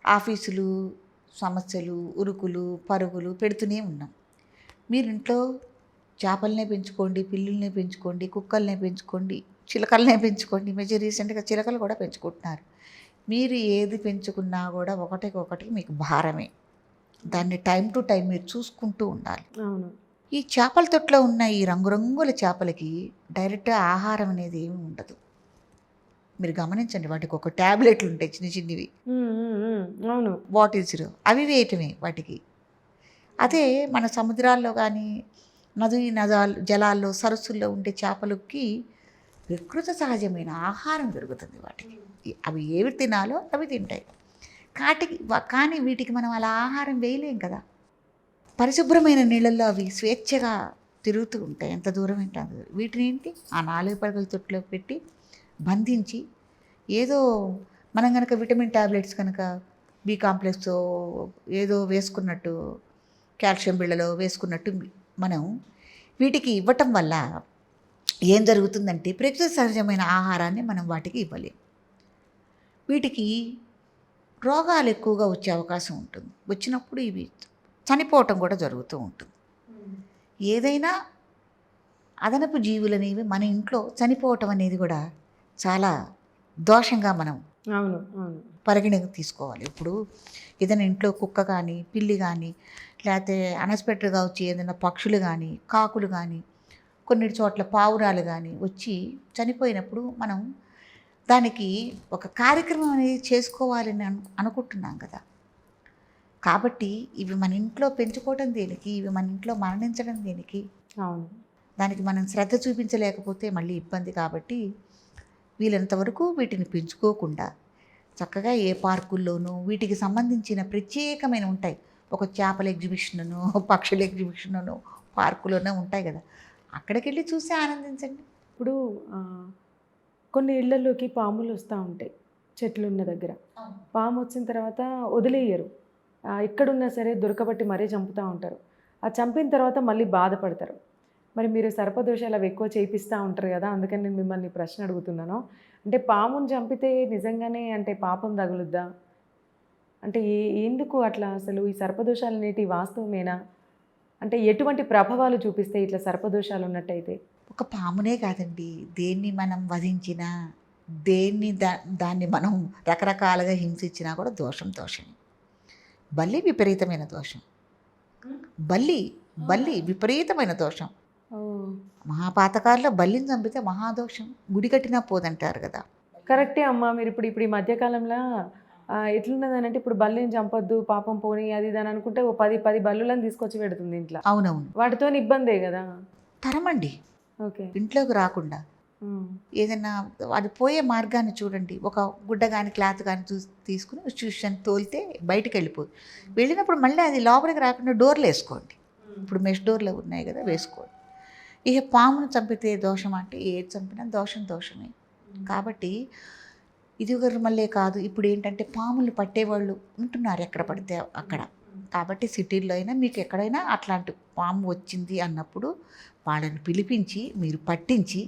ఆఫీసులు, సమస్యలు, ఉరుకులు పరుగులు పెడుతూనే ఉన్నాం. మీరు ఇంట్లో చేపలనే పెంచుకోండి, పిల్లుల్నే పెంచుకోండి, కుక్కల్నే పెంచుకోండి, చిలకలనే పెంచుకోండి. మధ్య రీసెంట్గా చిలకలు కూడా పెంచుకుంటున్నారు. మీరు ఏది పెంచుకున్నా కూడా ఒకటికొకటి మీకు భారమే. దాన్ని టైం టు టైం మీరు చూసుకుంటూ ఉండాలి. అవును. ఈ చేపల తొట్లో ఉన్న ఈ రంగురంగుల చేపలకి డైరెక్ట్గా ఆహారం అనేది ఏమి ఉండదు. మీరు గమనించండి, వాటికి ఒక ట్యాబ్లెట్లు ఉంటాయి చిన్న చిన్నవి. అవును, బాటిల్స్లో అవి వేయటమే వాటికి. అదే మన సముద్రాల్లో కానీ జలాల్లో సరస్సుల్లో ఉండే చేపలకి ప్రకృతి సహజమైన ఆహారం దొరుకుతుంది. వాటికి అవి ఏవి తినాలో అవి తింటాయి. కానీ వీటికి మనం అలా ఆహారం వేయలేం కదా. పరిశుభ్రమైన నీళ్ళల్లో అవి స్వేచ్ఛగా తిరుగుతూ ఉంటాయి, ఎంత దూరం ఏంటో. వీటిని ఏంటి ఆ 4 పడగల తొట్టులో పెట్టి బంధించి, ఏదో మనం కనుక విటమిన్ ట్యాబ్లెట్స్ కనుక బి కాంప్లెక్స్ ఏదో వేసుకున్నట్టు, కాల్షియం బిళ్ళలో వేసుకున్నట్టు మనం వీటికి ఇవ్వటం వల్ల ఏం జరుగుతుందంటే ప్రకృతి సహజమైన ఆహారాన్ని మనం వాటికి ఇవ్వలేం. వీటికి రోగాలు ఎక్కువగా వచ్చే అవకాశం ఉంటుంది. వచ్చినప్పుడు ఇవి చనిపోవటం కూడా జరుగుతూ ఉంటుంది. ఏదైనా అదనపు జీవులు అనేవి మన ఇంట్లో చనిపోవటం అనేది కూడా చాలా దోషంగా మనం అవును. అవును. పరిగణకు తీసుకోవాలి. ఇప్పుడు ఏదైనా ఇంట్లో కుక్క కానీ పిల్లి కానీ లేకపోతే అన్ఎక్స్పెక్టెడ్గా వచ్చి ఏదైనా పక్షులు కానీ కాకులు కానీ కొన్ని చోట్ల పావురాలు కానీ వచ్చి చనిపోయినప్పుడు మనం దానికి ఒక కార్యక్రమం అనేది చేసుకోవాలని అనుకుంటున్నాం కదా. కాబట్టి ఇవి మన ఇంట్లో పెంచుకోవడం దేనికి, ఇవి మన ఇంట్లో మరణించడం దేనికి? అవును. దానికి మనం శ్రద్ధ చూపించలేకపోతే మళ్ళీ ఇబ్బంది. కాబట్టి వీలంతవరకు వీటిని పెంచుకోకుండా చక్కగా ఏ పార్కుల్లోనూ వీటికి సంబంధించిన ప్రత్యేకమైన ఉంటాయి. ఒక చేపల ఎగ్జిబిషన్ను, పక్షుల ఎగ్జిబిషన్ను పార్కులోనే ఉంటాయి కదా, అక్కడికి వెళ్ళి చూసి ఆనందించండి. ఇప్పుడు కొన్ని ఇళ్లలోకి పాములు వస్తూ ఉంటాయి చెట్లు ఉన్న దగ్గర. పాము వచ్చిన తర్వాత వదిలేయరు, ఎక్కడున్నా సరే దొరకబట్టి మరీ చంపుతూ ఉంటారు. ఆ చంపిన తర్వాత మళ్ళీ బాధపడతారు. మరి మీరు సర్పదోషాలు అవి ఎక్కువ చేయిస్తూ ఉంటారు కదా, అందుకని నేను మిమ్మల్ని ప్రశ్న అడుగుతున్నాను. అంటే పాముని చంపితే నిజంగానే అంటే పాపం తగులుద్దా? అంటే ఎందుకు అట్లా? అసలు ఈ సర్పదోషాలు అనేటివి వాస్తవమేనా? అంటే ఎటువంటి ప్రభావాలు చూపిస్తాయి ఇట్లా సర్పదోషాలు ఉన్నట్టయితే? ఒక పామునే కాదండి, దేన్ని మనం వధించినా, దాన్ని మనం రకరకాలుగా హింసించినా కూడా దోషమే. బల్లి విపరీతమైన దోషం. బల్లి విపరీతమైన దోషం. మహాపాతకాల్లో బల్లిని చంపితే మహాదోషం, గుడి కట్టినా పోదంటారు కదా. కరెక్టే అమ్మా. మీరు ఇప్పుడు ఈ మధ్యకాలంలో ఎట్లున్నదనంటే ఇప్పుడు బల్లిని చంపొద్దు పాపం పోనీ అది ఇది అని అనుకుంటే ఓ 10 బల్లులను తీసుకొచ్చి పెడుతుంది ఇంట్లో. అవునవును, వాటితో ఇబ్బందే కదా. తరమండి ఓకే. ఇంట్లోకి రాకుండా ఏదైనా అది పోయే మార్గాన్ని చూడండి. ఒక గుడ్డ కానీ క్లాత్ కానీ తీసుకుని చూసాను తోలితే బయటకు వెళ్ళిపోదు. వెళ్ళినప్పుడు మళ్ళీ అది లోపలికి రాకుండా డోర్లు వేసుకోండి. ఇప్పుడు మెష్ డోర్లు ఉన్నాయి కదా, వేసుకోండి. ఇక పామును చంపితే దోషం అంటే ఏది చంపినా దోషమే. కాబట్టి ఇది మళ్ళీ కాదు, ఇప్పుడు ఏంటంటే పాములు పట్టేవాళ్ళు ఉంటున్నారు ఎక్కడ పడితే అక్కడ. కాబట్టి సిటీల్లో అయినా మీకు ఎక్కడైనా అట్లాంటి పాము వచ్చింది అన్నప్పుడు వాళ్ళని పిలిపించి మీరు పట్టించి,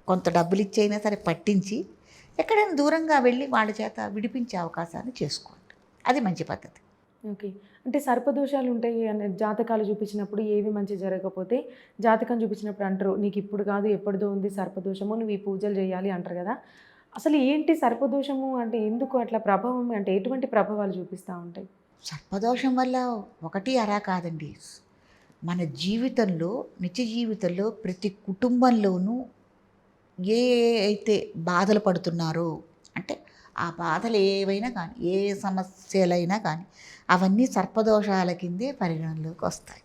కొంత డబ్బులు ఇచ్చైనా సరే పట్టించి ఎక్కడైనా దూరంగా వెళ్ళి వాళ్ళ చేత విడిపించే అవకాశాన్ని చేసుకోండి. అది మంచి పద్ధతి. ఓకే. అంటే సర్పదోషాలు ఉంటాయి అనే జాతకాలు చూపించినప్పుడు ఏవి మంచి జరగకపోతే జాతకం చూపించినప్పుడు అంటారు, నీకు ఇప్పుడు కాదు ఎప్పటిదో ఉంది సర్పదోషము, నువ్వు ఈ పూజలు చేయాలి అంటారు కదా. అసలు ఏంటి సర్పదోషము అంటే? ఎందుకు అట్లా ప్రభావం అంటే ఎటువంటి ప్రభావాలు చూపిస్తూ ఉంటాయి? సర్పదోషం వల్ల ఒకటి అరా కాదండి, మన జీవితంలో నిత్య జీవితంలో ప్రతి కుటుంబంలోనూ ఏ అయితే బాధలు పడుతున్నారో, అంటే ఆ బాధలు ఏవైనా కానీ ఏ సమస్యలైనా కానీ అవన్నీ సర్పదోషాల కిందే పరిగణనలోకి వస్తాయి.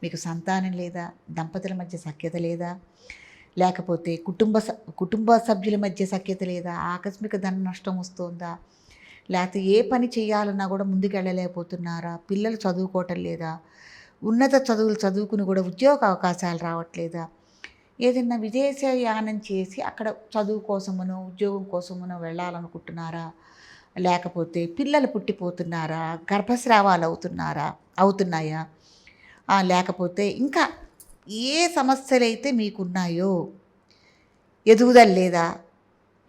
మీకు సంతానం లేదా, దంపతుల మధ్య సఖ్యత లేదా, లేకపోతే కుటుంబ సభ్యుల మధ్య సఖ్యత లేదా, ఆకస్మిక ధన నష్టం వస్తుందా, లేకపోతే ఏ పని చేయాలన్నా కూడా ముందుకు వెళ్ళలేకపోతున్నారా, పిల్లలు చదువుకోవటం లేదా, ఉన్నత చదువులు చదువుకుని కూడా ఉద్యోగ అవకాశాలు రావట్లేదా, ఏదైనా విదేశయానం చేసి అక్కడ చదువు కోసమునో ఉద్యోగం కోసమునో వెళ్ళాలనుకుంటున్నారా, లేకపోతే పిల్లలు పుట్టిపోతున్నారా, గర్భస్రావాలు అవుతున్నాయా, లేకపోతే ఇంకా ఏ సమస్యలైతే మీకున్నాయో, ఎదుగుదల లేదా,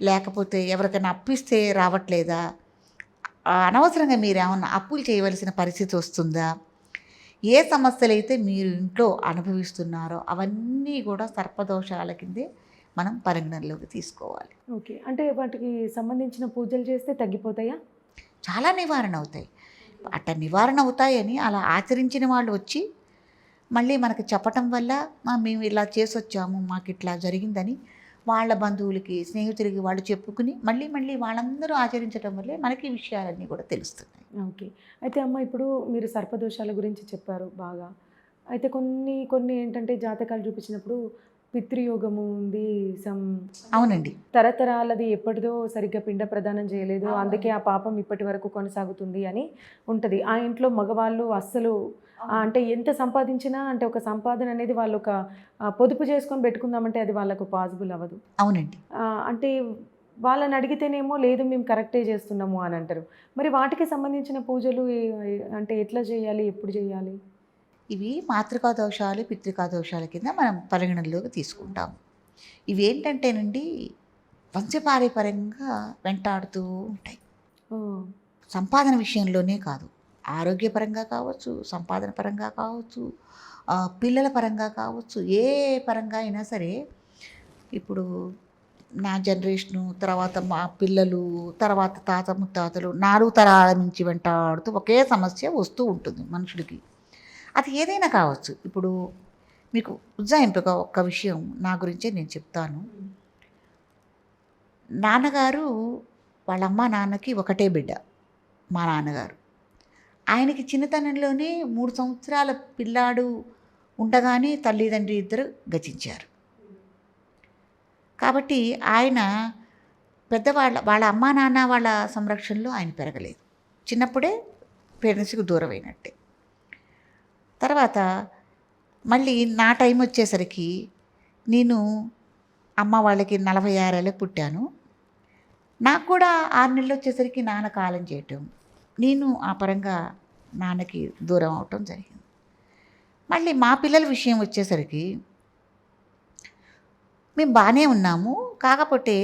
లేకపోతే ఎవరికైనా అప్పిస్తే రావట్లేదా, అనవసరంగా మీరు ఏమన్నా అప్పులు చేయవలసిన పరిస్థితి వస్తుందా, ఏ సమస్యలైతే మీరు ఇంట్లో అనుభవిస్తున్నారో అవన్నీ కూడా సర్పదోషాల కిందే మనం పరిగణనలోకి తీసుకోవాలి. ఓకే. అంటే వాటికి సంబంధించిన పూజలు చేస్తే తగ్గిపోతాయా? చాలా నివారణ అవుతాయి. అట్లా నివారణ అవుతాయని అలా ఆచరించిన వాళ్ళు వచ్చి మళ్ళీ మనకు చెప్పటం వల్ల మేము ఇలా చేసి వచ్చాము, మాకు ఇట్లా జరిగిందని వాళ్ళ బంధువులకి స్నేహితులకి వాళ్ళు చెప్పుకుని మళ్ళీ వాళ్ళందరూ ఆచరించడం వల్లే మనకి ఈ విషయాలన్నీ కూడా తెలుస్తున్నాయి. ఓకే. అయితే అమ్మ ఇప్పుడు మీరు సర్పదోషాల గురించి చెప్పారు బాగా. అయితే కొన్ని ఏంటంటే జాతకాలు చూపించినప్పుడు పితృయోగము ఉంది, అవునండి, తరతరాలది ఎప్పటిదో సరిగ్గా పిండ ప్రదానం చేయలేదు, అందుకే ఆ పాపం ఇప్పటి వరకు కొనసాగుతుంది అని ఉంటుంది. ఆ ఇంట్లో మగవాళ్ళు అస్సలు అంటే ఎంత సంపాదించినా అంటే ఒక సంపాదన అనేది వాళ్ళు ఒక పొదుపు చేసుకొని పెట్టుకుందామంటే అది వాళ్ళకు పాసిబుల్ అవ్వదు. అవునండి. అంటే వాళ్ళని అడిగితేనేమో లేదు మేము కరెక్టే చేస్తున్నాము అని అంటారు. మరి వాటికి సంబంధించిన పూజలు అంటే ఎట్లా చేయాలి, ఎప్పుడు చేయాలి? ఇవి మాతృకా దోషాలు పితృకా దోషాల కింద మనం పరిగణనలోకి తీసుకుంటాం. ఇవి ఏంటంటేనండి వంశపారంపర్యంగా వెంటాడుతూ ఉంటాయి. సంపాదన విషయంలోనే కాదు, ఆరోగ్యపరంగా కావచ్చు, సంపాదన పరంగా కావచ్చు, పిల్లల పరంగా కావచ్చు, ఏ పరంగా అయినా సరే. ఇప్పుడు నా జనరేషను తర్వాత మా పిల్లలు, తర్వాత తాత ముత్తాతలు 4 తరాల నుంచి వెంటాడుతూ ఒకే సమస్య వస్తూ ఉంటుంది మనుషుడికి. అది ఏదైనా కావచ్చు. ఇప్పుడు మీకు ఉజ్జాయింపుగా ఒక్క విషయం నా గురించే నేను చెప్తాను. నాన్నగారు వాళ్ళ అమ్మ నాన్నకి ఒకటే బిడ్డ. మా నాన్నగారు ఆయనకి చిన్నతనంలోనే 3 సంవత్సరాల పిల్లాడు ఉండగానే తల్లిదండ్రి ఇద్దరు గతించారు. కాబట్టి ఆయన వాళ్ళ అమ్మా నాన్న వాళ్ళ సంరక్షణలో ఆయన పెరగలేదు. చిన్నప్పుడే పేరెంట్స్కి దూరం అయినట్టే. తర్వాత మళ్ళీ నా టైం వచ్చేసరికి నేను అమ్మ వాళ్ళకి 46 ఏళ్ళకి పుట్టాను. నాకు కూడా 6 నెలలు వచ్చేసరికి నాన్న కాలం చేయటం, నేను ఆ పరంగా నాన్నకి దూరం అవటం జరిగింది. మళ్ళీ మా పిల్లల విషయం వచ్చేసరికి మేము బాగానే ఉన్నాము. కాకపోతే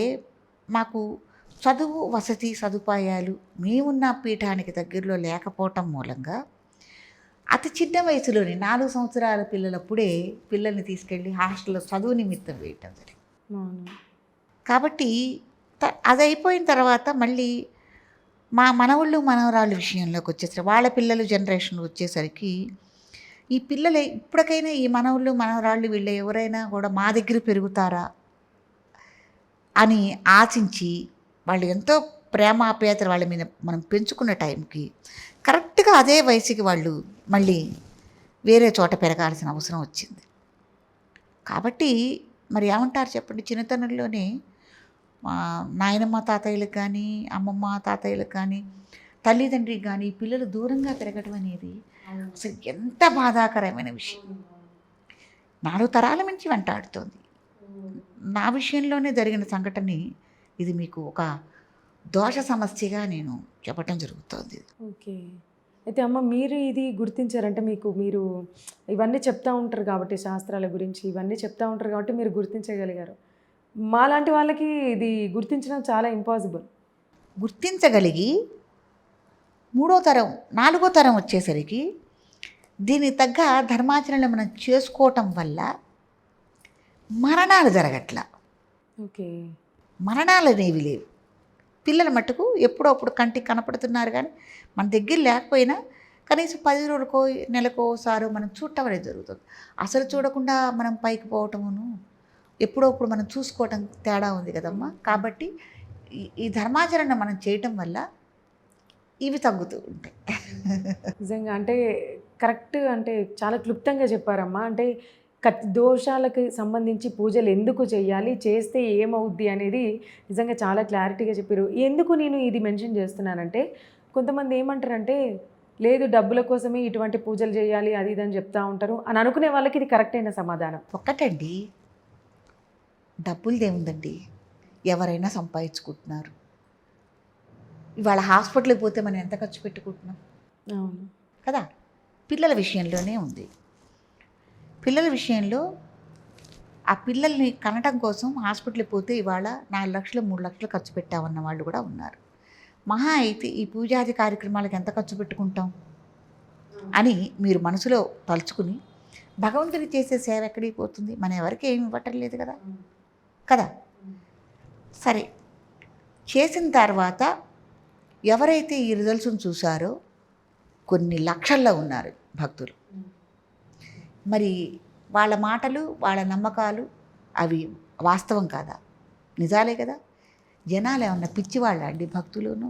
మాకు చదువు వసతి సదుపాయాలు మేమున్న పీఠానికి దగ్గరలో లేకపోవటం మూలంగా అతి చిన్న వయసులోనే 4 సంవత్సరాల పిల్లలప్పుడే పిల్లల్ని తీసుకెళ్ళి హాస్టల్లో చదువు నిమిత్తం వేయటం జరిగింది. అవును. కాబట్టి అది అయిపోయిన తర్వాత మళ్ళీ మా మనవళ్ళు మనవరాళ్ళ విషయంలోకి వచ్చేసరికి వాళ్ళ పిల్లలు జనరేషన్ వచ్చేసరికి ఈ పిల్లలే ఇప్పటికైనా ఈ మనవళ్ళు మనవరాళ్ళు వీళ్ళు ఎవరైనా కూడా మా దగ్గర పెరుగుతారా అని ఆశించి వాళ్ళు ఎంతో ప్రేమ ఆప్యాయతలు వాళ్ళ మీద మనం పెంచుకున్న టైంకి కరెక్ట్గా అదే వయసుకి వాళ్ళు మళ్ళీ వేరే చోట పెరగాల్సిన అవసరం వచ్చింది. కాబట్టి మరి ఏమంటారు చెప్పండి, చిన్నతనంలోనే నాయనమ్మ తాతయ్యలకు కానీ అమ్మమ్మ తాతయ్యలకు కానీ తల్లిదండ్రికి కానీ పిల్లలు దూరంగా పెరగడం అనేది అసలు ఎంత బాధాకరమైన విషయం. 4 తరాల నుంచి వెంటాడుతోంది. నా విషయంలోనే జరిగిన సంఘటన ఇది మీకు ఒక దోష సమస్యగా నేను చెప్పటం జరుగుతోంది. ఓకే. అయితే అమ్మ మీరు ఇది గుర్తించారంటే మీరు ఇవన్నీ చెప్తా ఉంటారు కాబట్టి శాస్త్రాల గురించి ఇవన్నీ చెప్తా ఉంటారు కాబట్టి మీరు గుర్తించగలిగారు. మాలాంటి వాళ్ళకి ఇది గుర్తించడం చాలా ఇంపాసిబుల్. గుర్తించగలిగి 3వ తరం 4వ తరం వచ్చేసరికి దీనికి తగ్గ ధర్మాచరణ మనం చేసుకోవటం వల్ల మరణాలు జరగట్లా. ఓకే. మరణాలు అనేవి లేవు. పిల్లల మట్టుకు ఎప్పుడో అప్పుడు కంటికి కనపడుతున్నారు కానీ మన దగ్గర లేకపోయినా కనీసం 10 రోజులకో నెలకో ఒకసారి మనం చూడటం అనేది జరుగుతుంది. అసలు చూడకుండా మనం పైకి పోవటమును ఎప్పుడో అప్పుడు మనం చూసుకోవటం తేడా ఉంది కదమ్మా. కాబట్టి ఈ ధర్మాచరణ మనం చేయటం వల్ల ఇవి తగ్గుతూ ఉంటాయి. నిజంగా అంటే కరెక్ట్, అంటే చాలా క్లుప్తంగా చెప్పారమ్మా. అంటే దోషాలకు సంబంధించి పూజలు ఎందుకు చేయాలి, చేస్తే ఏమవుద్ది అనేది నిజంగా చాలా క్లారిటీగా చెప్పారు. ఎందుకు నేను ఇది మెన్షన్ చేస్తున్నానంటే కొంతమంది ఏమంటారంటే లేదు డబ్బుల కోసమే ఇటువంటి పూజలు చేయాలి అది ఇది అని చెప్తా ఉంటారు అని అనుకునే వాళ్ళకి ఇది కరెక్ట్ అయిన సమాధానం. ఒక్కటండి, డబ్బులదేముందండి, ఎవరైనా సంపాదించుకుంటున్నారు. ఇవాళ హాస్పిటల్కి పోతే మనం ఎంత ఖర్చు పెట్టుకుంటున్నాం. అవును కదా. పిల్లల విషయంలోనే ఉంది. పిల్లల విషయంలో ఆ పిల్లల్ని కనటం కోసం హాస్పిటల్కి పోతే ఇవాళ 4 లక్షలు 3 లక్షలు ఖర్చు పెట్టామన్న వాళ్ళు కూడా ఉన్నారు. మహా అయితే ఈ పూజాది కార్యక్రమాలకు ఎంత ఖర్చు పెట్టుకుంటాం అని మీరు మనసులో తలుచుకుని భగవంతుడి చేసే సేవ ఎక్కడికి పోతుంది, మన ఎవరికి ఏమి ఇవ్వటం లేదు కదా కదా. సరే, చేసిన తర్వాత ఎవరైతే ఈ రిజల్ట్స్ని చూసారో కొన్ని లక్షల్లో ఉన్నారు భక్తులు. మరి వాళ్ళ మాటలు వాళ్ళ నమ్మకాలు అవి వాస్తవం కాదా, నిజాలే కదా. జనాలు ఏమన్నా పిచ్చివాళ్ళ అండి, భక్తులును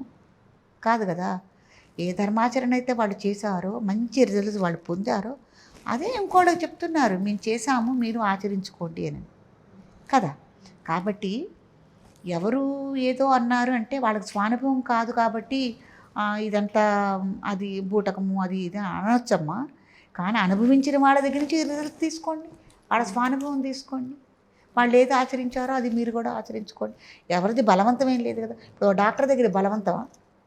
కాదు కదా. ఏ ధర్మాచరణ అయితే వాళ్ళు చేశారో మంచి రిజల్ట్స్ వాళ్ళు పొందారో అదే ఇంకోళ్ళకి చెప్తున్నారు, మేము చేశాము మీరు ఆచరించుకోండి అని కదా. కాబట్టి ఎవరు ఏదో అన్నారు అంటే వాళ్ళకి స్వానుభవం కాదు కాబట్టి ఇదంతా అది బూటకము అది ఇది అనొచ్చమ్మా. కానీ అనుభవించిన వాళ్ళ దగ్గర నుంచి రిజల్ట్ తీసుకోండి, వాళ్ళ స్వానుభవం తీసుకోండి. వాళ్ళు ఏది ఆచరించారో అది మీరు కూడా ఆచరించుకోండి. ఎవరిది బలవంతమేం లేదు కదా. ఇప్పుడు డాక్టర్ దగ్గర బలవంతమా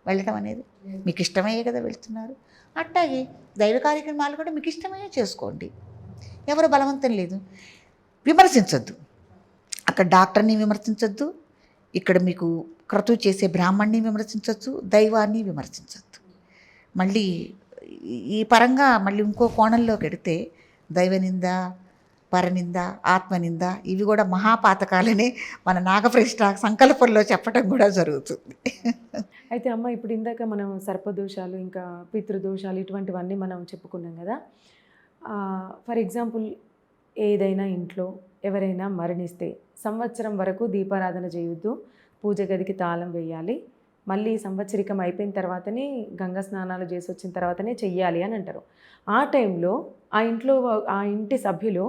వెళ్ళటం అనేది, మీకు ఇష్టమయ్యే కదా వెళ్తున్నారు. అట్లాగే దైవ కార్యక్రమాలు కూడా మీకు ఇష్టమయ్యే చేసుకోండి, ఎవరు బలవంతం లేదు. విమర్శించొద్దు, అక్కడ డాక్టర్ని విమర్శించొద్దు, ఇక్కడ మీకు క్రతువు చేసే బ్రాహ్మణ్ణి విమర్శించవచ్చు, దైవాన్ని విమర్శించవచ్చు. మళ్ళీ ఈ పరంగా మళ్ళీ ఇంకో కోణంలోకి వెడితే దైవనింద, పరనింద, ఆత్మనింద ఇవి కూడా మహాపాతకాలని మన నాగప్రతిష్ఠ సంకల్పంలో చెప్పడం కూడా జరుగుతుంది. అయితే అమ్మ ఇప్పుడు ఇందాక మనం సర్పదోషాలు ఇంకా పితృదోషాలు ఇటువంటివన్నీ మనం చెప్పుకున్నాం కదా. ఫర్ ఎగ్జాంపుల్ ఏదైనా ఇంట్లో ఎవరైనా మరణిస్తే సంవత్సరం వరకు దీపారాధన చేయొద్దు, పూజ గదికి తాళం వేయాలి, మళ్ళీ సంవత్సరికం అయిపోయిన తర్వాతనే గంగా స్నానాలు చేసి వచ్చిన తర్వాతనే చెయ్యాలి అని అంటారు. ఆ టైంలో ఆ ఇంట్లో ఆ ఇంటి సభ్యులు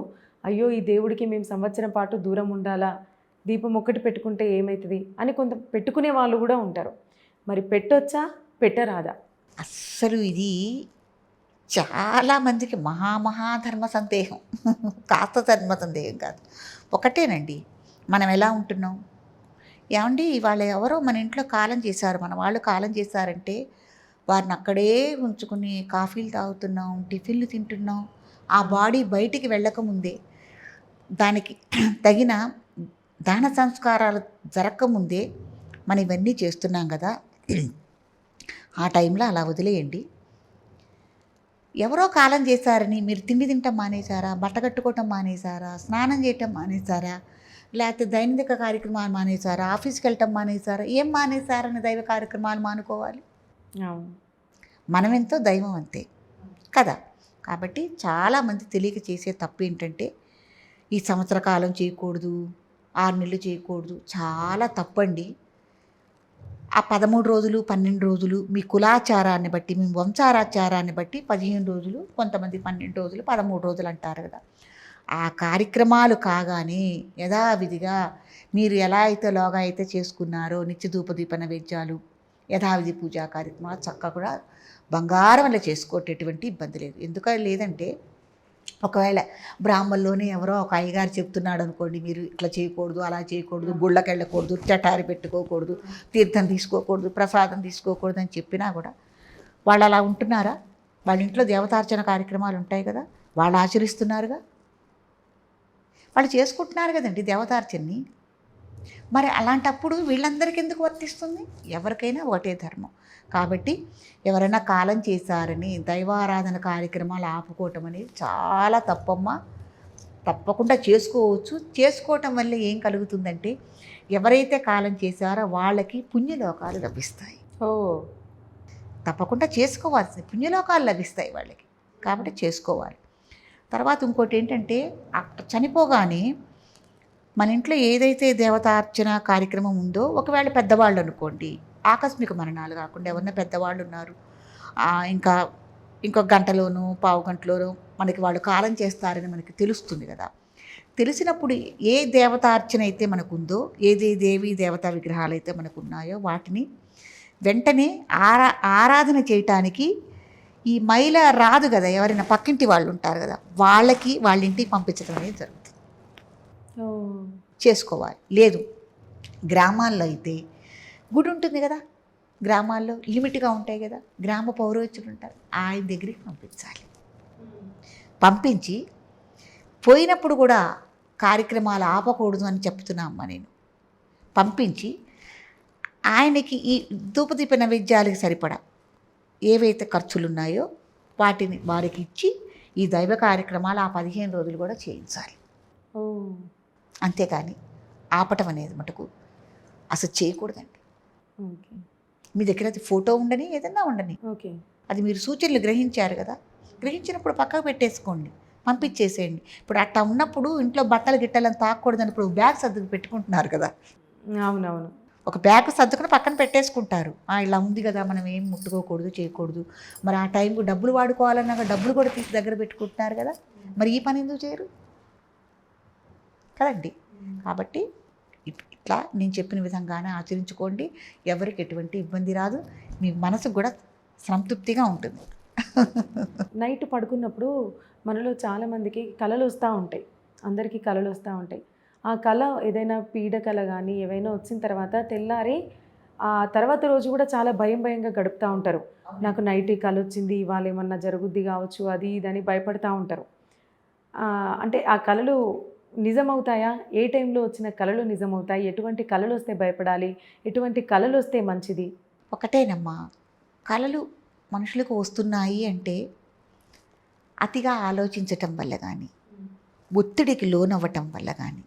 అయ్యో ఈ దేవుడికి మేము సంవత్సరం పాటు దూరం ఉండాలా, దీపం ఒక్కటి పెట్టుకుంటే ఏమవుతుంది అని కొంత పెట్టుకునే వాళ్ళు కూడా ఉంటారు. మరి పెట్టొచ్చా పెట్టరాదా? అస్సలు ఇది చాలామందికి మహాధర్మ సందేహం. కాస్త ధర్మ సందేహం కాదు, ఒకటేనండి. మనం ఎలా ఉంటున్నాం? ఏమండి ఇవాళ ఎవరో మన ఇంట్లో కాలం చేశారు, మన వాళ్ళు కాలం చేశారంటే వారిని అక్కడే ఉంచుకుని కాఫీలు తాగుతున్నాం, టిఫిన్లు తింటున్నాం. ఆ బాడీ బయటికి వెళ్ళకముందే, దానికి తగిన దాన సంస్కారాలు జరగకముందే మనం ఇవన్నీ చేస్తున్నాం కదా. ఆ టైంలో అలా వదిలేయండి. ఎవరో కాలం చేశారని మీరు తిండి తింటాం మానేశారా, బట్ట కట్టుకోవటం మానేశారా, స్నానం చేయటం మానేశారా, లేకపోతే దైనందిక కార్యక్రమాలు మానేశారా, ఆఫీస్కి వెళ్ళటం మానేశారా, ఏం మానేశారని దైవ కార్యక్రమాలు మానుకోవాలి? మనమెంతో దైవం అంతే కదా. కాబట్టి చాలామంది తెలియక చేసే తప్పు ఏంటంటే ఈ సంవత్సర కాలం చేయకూడదు, 6 నెలలు చేయకూడదు. చాలా తప్పండి. ఆ 13 రోజులు 12 రోజులు మీ కులాచారాన్ని బట్టి, మీ వంశారాచారాన్ని బట్టి 15 రోజులు, కొంతమంది 12 రోజులు 13 రోజులు అంటారు కదా. ఆ కార్యక్రమాలు కాగానే యథావిధిగా మీరు ఎలా అయితే లోగా అయితే చేసుకున్నారో నిత్య ధూపదీప నైవేద్యాలు, యథావిధి పూజా కార్యక్రమాలు చక్కగా కూడా బంగారం వల్ల చేసుకోవటటువంటి ఇబ్బంది లేదు. ఎందుకని లేదంటే ఒకవేళ బ్రాహ్మణుల్లోనే ఎవరో ఒక అయ్యగారు చెప్తున్నాడు అనుకోండి, మీరు ఇట్లా చేయకూడదు, అలా చేయకూడదు, గుళ్ళకి వెళ్ళకూడదు, చటారి పెట్టుకోకూడదు, తీర్థం తీసుకోకూడదు, ప్రసాదం తీసుకోకూడదు అని చెప్పినా కూడా వాళ్ళు అలా ఉంటున్నారా? వాళ్ళ ఇంట్లో దేవతార్చన కార్యక్రమాలు ఉంటాయి కదా, వాళ్ళు ఆచరిస్తున్నారుగా, వాళ్ళు చేసుకుంటున్నారు కదండి దేవతార్చనని. మరి అలాంటప్పుడు వీళ్ళందరికీ ఎందుకు వర్తిస్తుంది? ఎవరికైనా ఒకటే ధర్మం. కాబట్టి ఎవరైనా కాలం చేశారని దైవారాధన కార్యక్రమాలు ఆపుకోవటం అనేది చాలా తప్పమ్మా. తప్పకుండా చేసుకోవచ్చు. చేసుకోవటం వల్ల ఏం కలుగుతుందంటే ఎవరైతే కాలం చేశారో వాళ్ళకి పుణ్యలోకాలు లభిస్తాయి. తప్పకుండా చేసుకోవాల్సింది, పుణ్యలోకాలు లభిస్తాయి వాళ్ళకి. కాబట్టి చేసుకోవాలి. తర్వాత ఇంకోటి ఏంటంటే చనిపోగానే మన ఇంట్లో ఏదైతే దేవతార్చన కార్యక్రమం ఉందో, ఒకవేళ పెద్దవాళ్ళు అనుకోండి, ఆకస్మిక మరణాలు కాకుండా ఎవరన్నా పెద్దవాళ్ళు ఉన్నారు, ఇంకా ఇంకొక గంటలోనూ పావు గంటలోనూ మనకి వాళ్ళు కాలం చేస్తారని మనకి తెలుస్తుంది కదా. తెలిసినప్పుడు ఏ దేవతార్చన అయితే మనకు ఉందో, ఏదే దేవీ దేవతా విగ్రహాలు అయితే మనకు ఉన్నాయో వాటిని వెంటనే ఆరాధన చేయటానికి ఈ మైల రాదు కదా, ఎవరైనా పక్కింటి వాళ్ళు ఉంటారు కదా, వాళ్ళకి వాళ్ళ ఇంటికి పంపించడం అనేది జరుగుతుంది. చేసుకోవాలి. లేదు గ్రామాల్లో అయితే గుడి ఉంటుంది కదా, గ్రామాల్లో లిమిట్గా ఉంటాయి కదా, గ్రామ పౌరోహితులు ఉంటారు, ఆయన దగ్గరికి పంపించాలి. పంపించి పోయినప్పుడు కూడా కార్యక్రమాలు ఆపకూడదు అని చెప్తున్నామ్మా నేను. పంపించి ఆయనకి ఈ ధూపదీప నైవేద్యాలకు సరిపడా ఏవైతే ఖర్చులు ఉన్నాయో వాటిని వారికి ఇచ్చి ఈ దైవ కార్యక్రమాలు ఆ 15 రోజులు కూడా చేయించాలి. అంతేకాని ఆపటం అనేది మటుకు అసలు చేయకూడదండి. మీ దగ్గర అది ఫోటో ఉండని, ఏదన్నా ఉండని, అది మీరు సూచనలు గ్రహించారు కదా, గ్రహించినప్పుడు పక్కకు పెట్టేసుకోండి, పంపించేసేయండి. ఇప్పుడు అట్లా ఉన్నప్పుడు ఇంట్లో బట్టలు గిట్టలని తాకూడదని ఇప్పుడు బ్యాగ్ సర్దుకు పెట్టుకుంటున్నారు కదా. అవునవును. ఒక బ్యాగ్ సర్దుకుని పక్కన పెట్టేసుకుంటారు. ఇలా ఉంది కదా, మనం ఏం ముట్టుకోకూడదు, చేయకూడదు. మరి ఆ టైంకు డబ్బులు వాడుకోవాలన్నాక డబ్బులు కూడా తీసి దగ్గర పెట్టుకుంటున్నారు కదా, మరి ఈ పని ఎందుకు చేయరు కదండి. కాబట్టి ఇట్లా నేను చెప్పిన విధంగానే ఆచరించుకోండి. ఎవరికి ఎటువంటి ఇబ్బంది రాదు, మీ మనసుకు కూడా సంతృప్తిగా ఉంటుంది. నైట్ పడుకున్నప్పుడు మనలో చాలామందికి కళలు వస్తూ ఉంటాయి, అందరికీ కళలు వస్తూ ఉంటాయి. ఆ కళ ఏదైనా పీడ కళ కానీ ఏవైనా వచ్చిన తర్వాత తెల్లారి ఆ తర్వాత రోజు కూడా చాలా భయంగా గడుపుతూ ఉంటారు. నాకు నైట్ ఈ కళ వచ్చింది, ఇవాళ ఏమన్నా జరుగుద్ది కావచ్చు, అది ఇదని భయపడుతూ ఉంటారు. అంటే ఆ కళలు నిజమవుతాయా? ఏ టైంలో వచ్చిన కళలు నిజమవుతాయి? ఎటువంటి కళలు వస్తే భయపడాలి, ఎటువంటి కళలు వస్తే మంచిది? ఒకటేనమ్మా, కళలు మనుషులకు వస్తున్నాయి అంటే అతిగా ఆలోచించటం వల్ల కానీ, ఒత్తిడికి లోనవ్వటం వల్ల కానీ,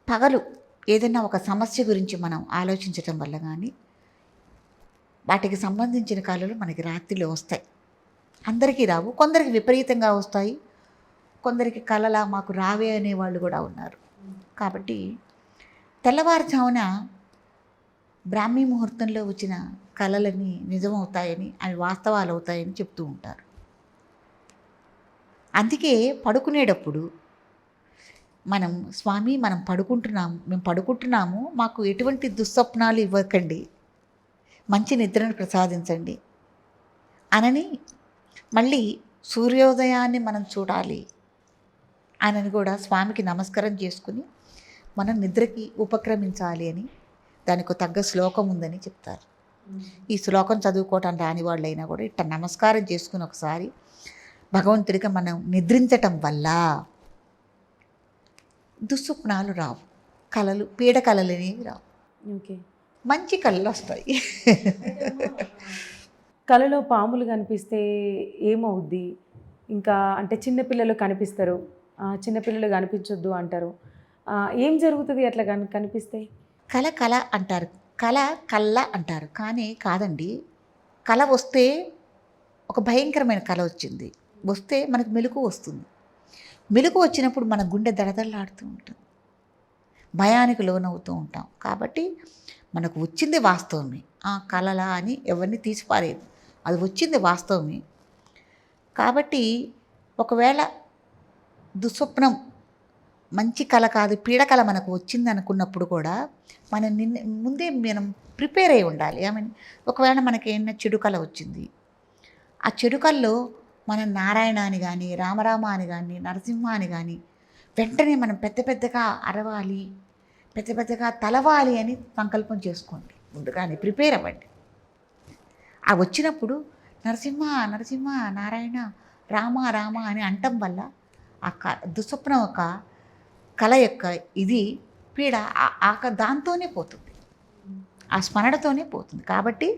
పగలు ఏదైనా ఒక సమస్య గురించి మనం ఆలోచించటం వల్ల కానీ వాటికి సంబంధించిన కళలు మనకి రాత్రిలో వస్తాయి. అందరికీ రావు, కొందరికి విపరీతంగా వస్తాయి, కొందరికి కళలా మాకు రావే అనేవాళ్ళు కూడా ఉన్నారు. కాబట్టి తెల్లవారుజామున బ్రాహ్మీ ముహూర్తంలో వచ్చిన కళలని నిజమవుతాయని, అవి వాస్తవాలు అవుతాయని చెప్తూ ఉంటారు. అందుకే పడుకునేటప్పుడు స్వామి మేము పడుకుంటున్నాము, మాకు ఎటువంటి దుస్వప్నాలు ఇవ్వకండి, మంచి నిద్రను ప్రసాదించండి అనని, మళ్ళీ సూర్యోదయాన్ని మనం చూడాలి అనని కూడా స్వామికి నమస్కారం చేసుకుని మనం నిద్రకి ఉపక్రమించాలి అని దానికి తగ్గ శ్లోకం ఉందని చెప్తారు. ఈ శ్లోకం చదువుకోవటం రాని వాళ్ళైనా కూడా ఇట్లా నమస్కారం చేసుకుని ఒకసారి భగవంతుడిగా మనం నిద్రించటం వల్ల దుస్వప్నాలు రావు, కళలు పీడ కళలు అనేవి రావు, ఓకే. మంచి కళలు వస్తాయి. కళలో పాములు కనిపిస్తే ఏమవుద్ది? ఇంకా అంటే చిన్నపిల్లలు కనిపిస్తారు, చిన్నపిల్లలు కనిపించొద్దు అంటారు. ఏం జరుగుతుంది అట్లా కనిపిస్తే? కళ అంటారు, కళ్ళ అంటారు, కానీ కాదండి. కళ వస్తే ఒక భయంకరమైన కళ వస్తే మనకు మెలకు వస్తుంది. మెలకు వచ్చినప్పుడు మన గుండె దడదడలాడుతూ ఉంటుంది, భయానికి లోనవుతూ ఉంటాం. కాబట్టి మనకు వచ్చింది వాస్తవమే, కళలా అని ఎవరిని తీసిపారేది, అది వచ్చింది వాస్తవమే. కాబట్టి ఒకవేళ దుస్వప్నం మంచి కళ కాదు, పీడకళ మనకు వచ్చింది అనుకున్నప్పుడు కూడా ముందే మనం ప్రిపేర్ అయి ఉండాలి. ఒకవేళ మనకి ఏమైనా చెడు కళ వచ్చింది, ఆ చెడు కళలో మనం నారాయణ అని కానీ, రామరామ అని కానీ, నరసింహ అని కానీ వెంటనే మనం పెద్ద పెద్దగా అరవాలి, పెద్ద పెద్దగా తలవాలి అని సంకల్పం చేసుకోండి. ముందుగానే ప్రిపేర్ అవ్వండి. ఆ వచ్చినప్పుడు నరసింహ నరసింహ, నారాయణ, రామ రామ అని అంటం వల్ల ఆ దుస్వప్నం యొక్క కళ యొక్క పీడ దాంతోనే పోతుంది, ఆ స్మరణతోనే పోతుంది. కాబట్టి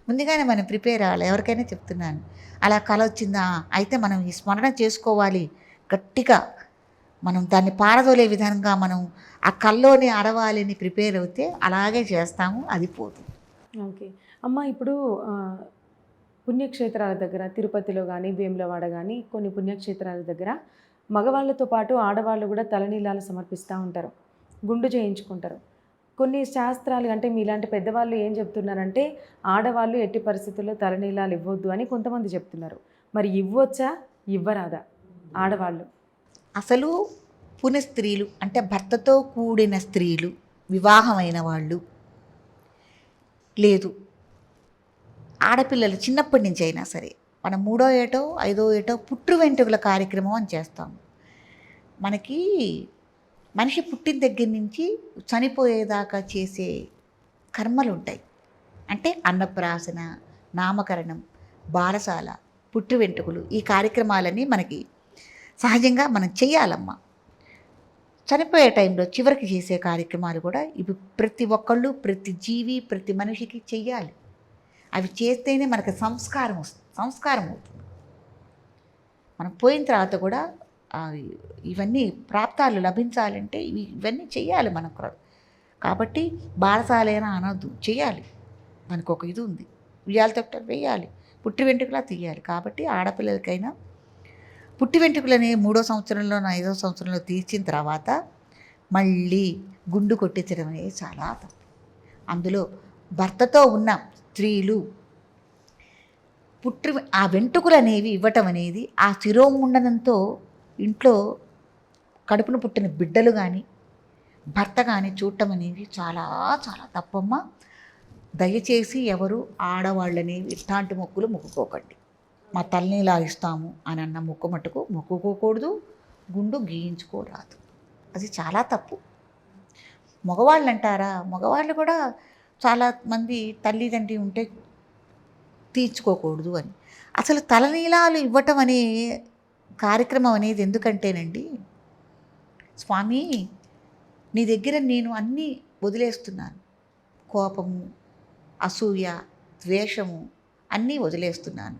ముందుగానే మనం ప్రిపేర్ అవ్వాలి. ఎవరికైనా చెప్తున్నాను, అలా కళ వచ్చిందా అయితే మనం ఈ స్మరణ చేసుకోవాలి గట్టిగా, మనం దాన్ని పారదోలే విధంగా మనం ఆ కళ్ళలోనే అరవాలి అని ప్రిపేర్ అవుతే అలాగే చేస్తాము, అది పోతుంది. ఓకే అమ్మ. ఇప్పుడు పుణ్యక్షేత్రాల దగ్గర తిరుపతిలో కానీ, వేములవాడ కానీ కొన్ని పుణ్యక్షేత్రాల దగ్గర మగవాళ్ళతో పాటు ఆడవాళ్ళు కూడా తలనీలాలు సమర్పిస్తూ ఉంటారు, గుండు చేయించుకుంటారు. కొన్ని శాస్త్రాలు అంటే మీలాంటి పెద్దవాళ్ళు ఏం చెప్తున్నారంటే ఆడవాళ్ళు ఎట్టి పరిస్థితుల్లో తలనీలాలు ఇవ్వద్దు అని కొంతమంది చెప్తున్నారు. మరి ఇవ్వచ్చా, ఇవ్వరాదా ఆడవాళ్ళు? అసలు పునఃస్త్రీలు అంటే భర్తతో కూడిన స్త్రీలు, వివాహమైన వాళ్ళు, లేదు ఆడపిల్లలు చిన్నప్పటి నుంచి అయినా సరే, మనం 3వ ఏటో 5వ ఏటో పుట్టు వెంట్రుకల కార్యక్రమం అని చేస్తాం. మనిషి పుట్టిన దగ్గర నుంచి చనిపోయేదాకా చేసే కర్మలు ఉంటాయి. అంటే అన్నప్రాసన, నామకరణం, బారసాల, పుట్టు వెంట్రుకలు, ఈ కార్యక్రమాలన్నీ మనకి సహజంగా మనం చెయ్యాలమ్మా. చనిపోయే టైంలో చివరికి చేసే కార్యక్రమాలు కూడా ఇవి ప్రతి ఒక్కళ్ళు, ప్రతి జీవి, ప్రతి మనిషికి చెయ్యాలి. అవి చేస్తేనే మనకు సంస్కారం అవుతుంది. మనం పోయిన తర్వాత కూడా ఇవన్నీ ప్రాప్తాలు లభించాలంటే ఇవన్నీ చెయ్యాలి మనకు. కాబట్టి బారసాలేనా అనొద్దు, చెయ్యాలి. మనకు ఒక ఇది ఉంది, ఉయ్యాల తొట్టెలు వేయాలి, పుట్టి వెంట్రుకలా తీయాలి. కాబట్టి ఆడపిల్లలకైనా పుట్టి వెంట్రుకలని 3వ సంవత్సరంలో 5వ సంవత్సరంలో తీర్చిన తర్వాత మళ్ళీ గుండు కొట్టించడం అనేది చాలా తప్పు. అందులో భర్తతో ఉన్న స్త్రీలు ఆ వెంట్రుకలు అనేవి ఇవ్వటం అనేది, ఆ శిరోముండనంతో ఇంట్లో కడుపున పుట్టిన బిడ్డలు కానీ భర్త కానీ చూడటం అనేది చాలా చాలా తప్పమ్మ. దయచేసి ఎవరు ఆడవాళ్ళనేవి ఇట్లాంటి మొక్కులు మొక్కుకోకండి. మా తల్లిలా ఇస్తాము అని అన్న మొక్కు మట్టుకు మొక్కుకోకూడదు, గుండు గీయించుకోరాదు, అది చాలా తప్పు. మగవాళ్ళు అంటారా, మగవాళ్ళు కూడా చాలామంది తల్లిదండ్రి ఉంటే తీర్చుకోకూడదు అని. అసలు తలనీలాలు ఇవ్వటం అనే కార్యక్రమం అనేది ఎందుకంటేనండి, స్వామి నీ దగ్గర నేను అన్నీ వదిలేస్తున్నాను, కోపము, అసూయ, ద్వేషము అన్నీ వదిలేస్తున్నాను,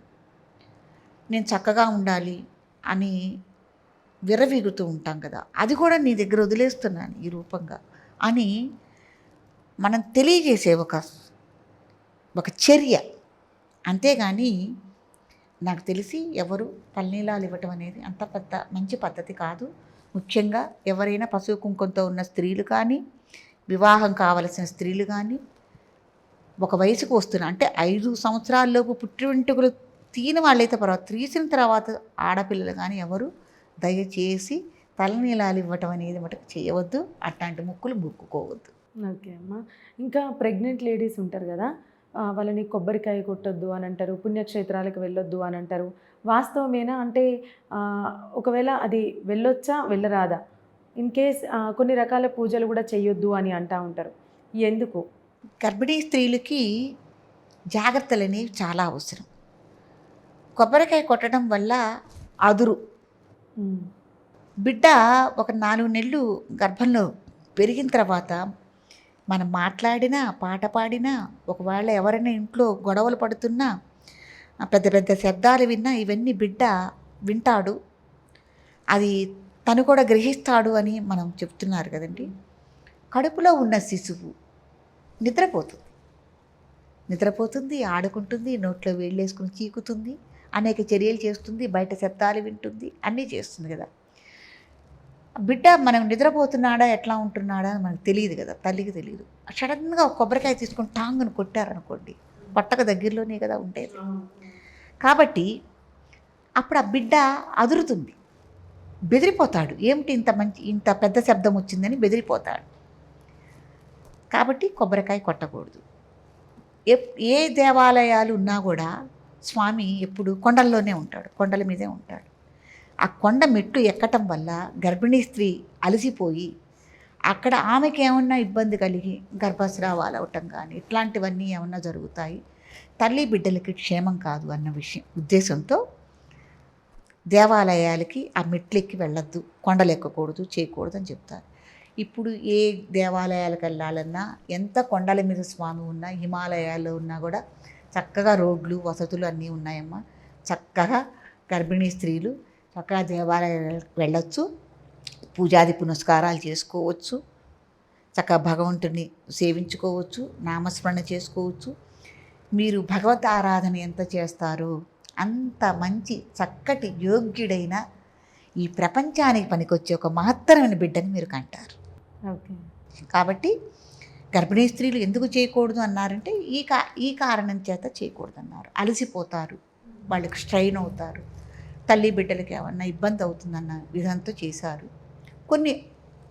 నేను చక్కగా ఉండాలి అని విర్రవీగుతూ ఉంటాం కదా, అది కూడా నీ దగ్గర వదిలేస్తున్నాను ఈ రూపంగా అని మనం తెలియజేసే ఒక చర్య. అంతేగాని నాకు తెలిసి ఎవరు తలనీలాలు ఇవ్వటం అనేది అంత పెద్ద మంచి పద్ధతి కాదు. ముఖ్యంగా ఎవరైనా పసుపు కుంకుమతో ఉన్న స్త్రీలు కానీ, వివాహం కావలసిన స్త్రీలు కానీ, ఒక వయసుకు వస్తున్న అంటే 5 సంవత్సరాల్లోపు పుట్టి వెంట్రుకలు తీయని వాళ్ళైతే పర్వాలేదు, తీసిన తర్వాత ఆడపిల్లలు కానీ ఎవరు దయచేసి తలనీలాలు ఇవ్వటం అనేది మటుకు చేయవద్దు. అట్లాంటి ముక్కులు ముక్కుకోవద్దు. ఓకే అమ్మ. ఇంకా ప్రెగ్నెంట్ లేడీస్ ఉంటారు కదా, వాళ్ళని కొబ్బరికాయ కొట్టొద్దు అని అంటారు, పుణ్యక్షేత్రాలకు వెళ్ళొద్దు అని అంటారు. వాస్తవమేనా? అంటే ఒకవేళ అది వెళ్ళొచ్చా వెళ్ళరాదా? ఇన్ కేస్ కొన్ని రకాల పూజలు కూడా చెయ్యొద్దు అని అంటూ ఉంటారు. ఎందుకు? గర్భిణీ స్త్రీలకి జాగ్రత్తలు అనేవి చాలా అవసరం. కొబ్బరికాయ కొట్టడం వల్ల అదురు బిడ్డ ఒక 4 నెలలు గర్భంలో పెరిగిన తర్వాత మనం మాట్లాడినా, పాట పాడినా, ఒకవేళ ఎవరైనా ఇంట్లో గొడవలు పడుతున్నా, పెద్ద పెద్ద శబ్దాలు విన్నా ఇవన్నీ బిడ్డ వింటాడు, అది తను కూడా గ్రహిస్తాడు అని మనం చెప్తున్నారు కదండి. కడుపులో ఉన్న శిశువు నిద్రపోతుంది, ఆడుకుంటుంది, నోట్లో వేళ్ళేసుకుని చీకుతుంది, అనేక చర్యలు చేస్తుంది, బయట శబ్దాలు వింటుంది, అన్నీ చేస్తుంది కదా. బిడ్డ మనం నిద్రపోతున్నాడా ఎట్లా ఉంటున్నాడా అని మనకు తెలియదు కదా, తల్లికి తెలియదు. సడన్గా ఒక కొబ్బరికాయ తీసుకొని టాంగును కొట్టారనుకోండి, పట్టక దగ్గరలోనే కదా ఉండేది. కాబట్టి అప్పుడు ఆ బిడ్డ అదురుతుంది, బెదిరిపోతాడు. ఏమిటి ఇంత పెద్ద శబ్దం వచ్చిందని బెదిరిపోతాడు. కాబట్టి కొబ్బరికాయ కొట్టకూడదు. ఏ దేవాలయాలు ఉన్నా కూడా స్వామి ఎప్పుడు కొండల్లోనే ఉంటాడు, కొండల మీదే ఉంటాడు. ఆ కొండ మెట్టు ఎక్కటం వల్ల గర్భిణీ స్త్రీ అలసిపోయి అక్కడ ఆమెకి ఏమన్నా ఇబ్బంది కలిగి గర్భస్రావాలు అవటం కానీ ఇట్లాంటివన్నీ ఏమన్నా జరుగుతాయి, తల్లి బిడ్డలకి క్షేమం కాదు అన్న ఉద్దేశంతో దేవాలయాలకి ఆ మెట్లెక్కి వెళ్ళొద్దు, కొండలు ఎక్కకూడదు, చేయకూడదు అని చెప్తారు. ఇప్పుడు ఏ దేవాలయాలకు వెళ్ళాలన్నా, ఎంత కొండల మీద స్వామి ఉన్నా, హిమాలయాల్లో ఉన్నా కూడా చక్కగా రోడ్లు వసతులు అన్నీ ఉన్నాయమ్మా. చక్కగా గర్భిణీ స్త్రీలు చక్కగా దేవాలయాలకు వెళ్ళొచ్చు, పూజాది పునస్కారాలు చేసుకోవచ్చు, చక్కగా భగవంతుని సేవించుకోవచ్చు, నామస్మరణ చేసుకోవచ్చు. మీరు భగవత్ ఆరాధన ఎంత చేస్తారో అంత మంచి చక్కటి యోగ్యుడైన ఈ ప్రపంచానికి పనికొచ్చే ఒక మహత్తరమైన బిడ్డని మీరు కంటారు. ఓకే. కాబట్టి గర్భిణీ స్త్రీలు ఎందుకు చేయకూడదు అన్నారంటే ఈ కారణం చేత చేయకూడదు అన్నారు. అలసిపోతారు, వాళ్ళకి స్ట్రెయిన్ అవుతారు, తల్లి బిడ్డలకి ఏమన్నా ఇబ్బంది అవుతుందన్న విధంతో చేశారు.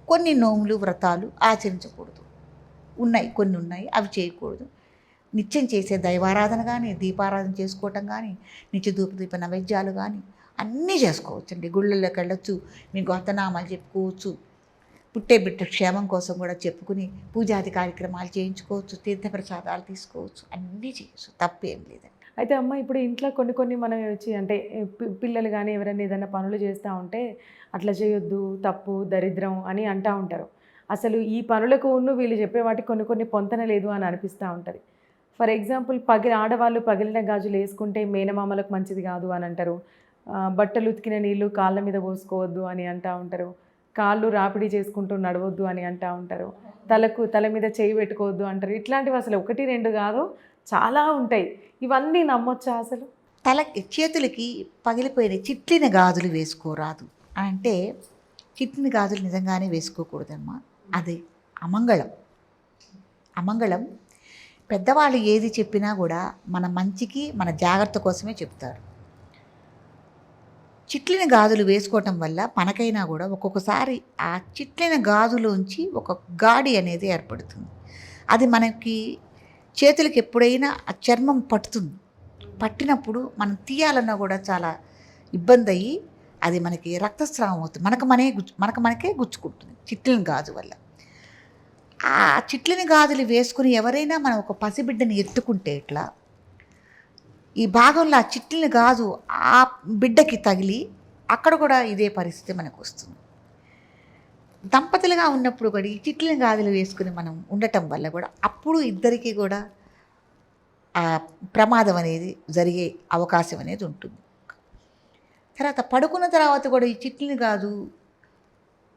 కొన్ని నోములు వ్రతాలు ఆచరించకూడదు కొన్ని ఉన్నాయి, అవి చేయకూడదు. నిత్యం చేసే దైవారాధన కానీ, దీపారాధన చేసుకోవటం కానీ, నిత్య ధూపదీప నైవేద్యాలు కానీ అన్నీ చేసుకోవచ్చు అండి. గుళ్ళల్లోకి వెళ్ళొచ్చు, మీ గొంతనామాలు చెప్పుకోవచ్చు, పుట్టే బిడ్డ క్షేమం కోసం కూడా చెప్పుకుని పూజాది కార్యక్రమాలు చేయించుకోవచ్చు, తీర్థప్రసాదాలు తీసుకోవచ్చు, అన్నీ చేయొచ్చు, తప్పేం లేదండి. అయితే అమ్మ, ఇప్పుడు ఇంట్లో కొన్ని మనం వచ్చి అంటే పిల్లలు కానీ ఎవరైనా ఏదైనా పనులు చేస్తూ ఉంటే అట్లా చేయొద్దు, తప్పు, దరిద్రం అని అంటూ ఉంటారు. అసలు ఈ పనులకు వీళ్ళు చెప్పే వాటికి కొన్ని పొంతన లేదు అని అనిపిస్తూ ఉంటుంది. ఫర్ ఎగ్జాంపుల్, ఆడవాళ్ళు పగిలిన గాజులు వేసుకుంటే మేనమామలకు మంచిది కాదు అని అంటారు. బట్టలు ఉతికిన నీళ్ళు కాళ్ళ మీద పోసుకోవద్దు అని అంటూ ఉంటారు. కాళ్ళు రాపిడి చేసుకుంటూ నడవద్దు అని అంటూ ఉంటారు. తల మీద చేయి పెట్టుకోవద్దు అంటారు. ఇట్లాంటివి అసలు 1, 2 కాదు, చాలా ఉంటాయి. ఇవన్నీ నమ్మొచ్చా అసలు? చేతులకి పగిలిపోయిన చిట్లిన గాజులు వేసుకోరాదు అంటే, చిట్లిన గాజులు నిజంగానే వేసుకోకూడదమ్మా. అది అమంగళం. పెద్దవాళ్ళు ఏది చెప్పినా కూడా మన మంచికి, మన జాగ్రత్త కోసమే చెప్తారు. చిట్లిన గాజులు వేసుకోవటం వల్ల మనకైనా కూడా ఒక్కొక్కసారి ఆ చిట్లిన గాజులోంచి ఒక గాడి అనేది ఏర్పడుతుంది. అది మనకి చేతులకి ఎప్పుడైనా ఆ చర్మం పట్టినప్పుడు మనం తీయాలన్నా కూడా చాలా ఇబ్బంది అయ్యి అది మనకి రక్తస్రావం అవుతుంది, మనకే గుచ్చుకుంటుంది చిట్లిన గాజు వల్ల. ఆ చిట్లిన గాజులు వేసుకుని ఎవరైనా మనం ఒక పసిబిడ్డని ఎత్తుకుంటే ఇట్లా ఈ భాగంలో ఆ చిట్లిన గాజు ఆ బిడ్డకి తగిలి అక్కడ కూడా ఇదే పరిస్థితి మనకు వస్తుంది. దంపతులుగా ఉన్నప్పుడు కూడా ఈ చిట్లిన గాజులు వేసుకుని మనం ఉండటం వల్ల కూడా అప్పుడు ఇద్దరికీ కూడా ఆ ప్రమాదం అనేది జరిగే అవకాశం అనేది ఉంటుంది. తర్వాత పడుకున్న తర్వాత కూడా ఈ చిట్లిని గాజు